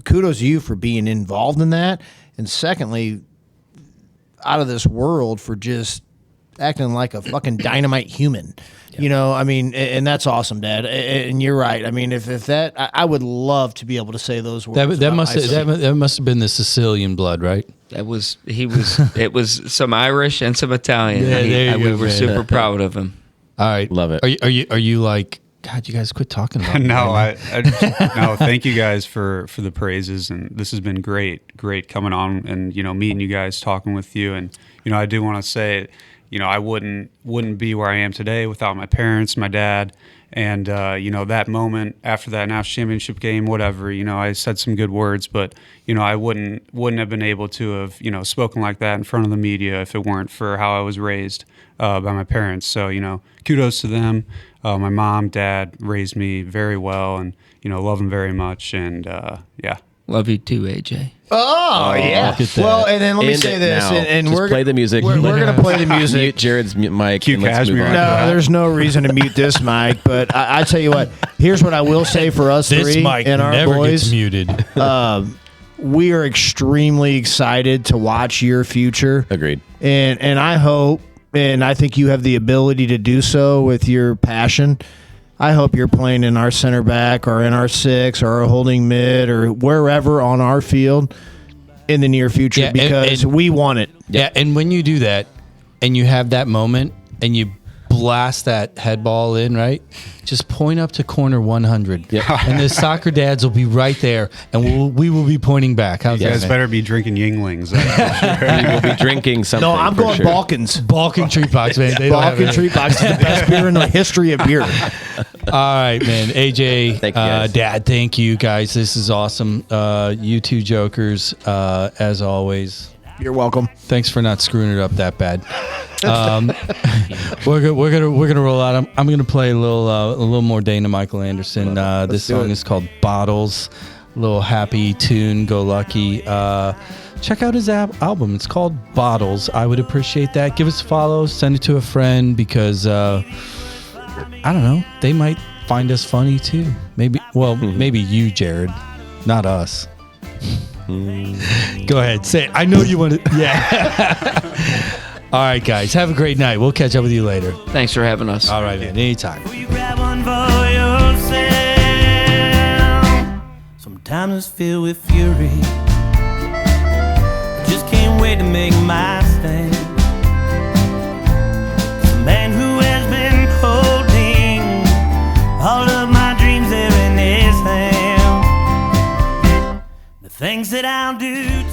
kudos to you for being involved in that, and secondly, out of this world for just acting like a fucking dynamite human. You know, I mean, and that's awesome, Dad. And you're right. I mean, if that, I would love to be able to say those words. That must have been the Sicilian blood, right? It was some Irish and some Italian. Yeah, there you we go, were man. super proud of him. All right, Love it. Are you like, God? You guys quit talking about me, No, man. no. Thank you guys for the praises, and this has been great coming on and meeting you guys, talking with you, and I do want to say, I wouldn't be where I am today without my parents, my dad, and that moment after that national championship game, whatever. I said some good words, but I wouldn't have been able to have spoken like that in front of the media if it weren't for how I was raised by my parents. So kudos to them. My mom, dad raised me very well, and love them very much. And yeah, Love you too, AJ. Oh yeah. Look at that. Well, and then let me End say it this, now. and Just we're play the music. We're gonna play the music. Mute Jared's mic. Cue And let's move Cashmere. on. No, there's no reason to mute this mic, but I tell you what. Here's what I will say for us This three mic and our never boys. gets muted. We are extremely excited to watch your future, Agreed. and I hope, and I think you have the ability to do so with your passion. I hope you're playing in our center back or in our six or our holding mid or wherever on our field in the near future, Yeah, because and- we want it. Yeah, and when you do that, and you have that moment, and you blast that head ball in, right? Just point up to corner 100, and the soccer dads will be right there, and we will be pointing back. How's you that, guys man? better be drinking Yinglings. We will be drinking something. No, I'm for going sure. Balkans. Balkan Treat Box, man. They don't have Balkan it. Treat Box is the best beer in the history of beer. All right, man. AJ, Thank you, guys. Dad, thank you, guys. This is awesome. You two jokers, as always. You're welcome. Thanks for not screwing it up that bad. We're gonna roll out. I'm gonna play a little more Dana Michael Anderson. This do song it. is called Bottles. A little happy tune, go lucky. Check out his album. It's called Bottles. I would appreciate that. Give us a follow. Send it to a friend, because I don't know. They might find us funny too. Maybe. Well, maybe you, Jared, not us. Go ahead, say it. I know you want to. Yeah. All right, guys. Have a great night. We'll catch up with you later. Thanks for having us. All right, man. Anytime. You grab one for yourself. Sometimes it's filled with fury. Just can't wait to make my stand. The man who has been holding all of my dreams there in his hand. The things that I'll do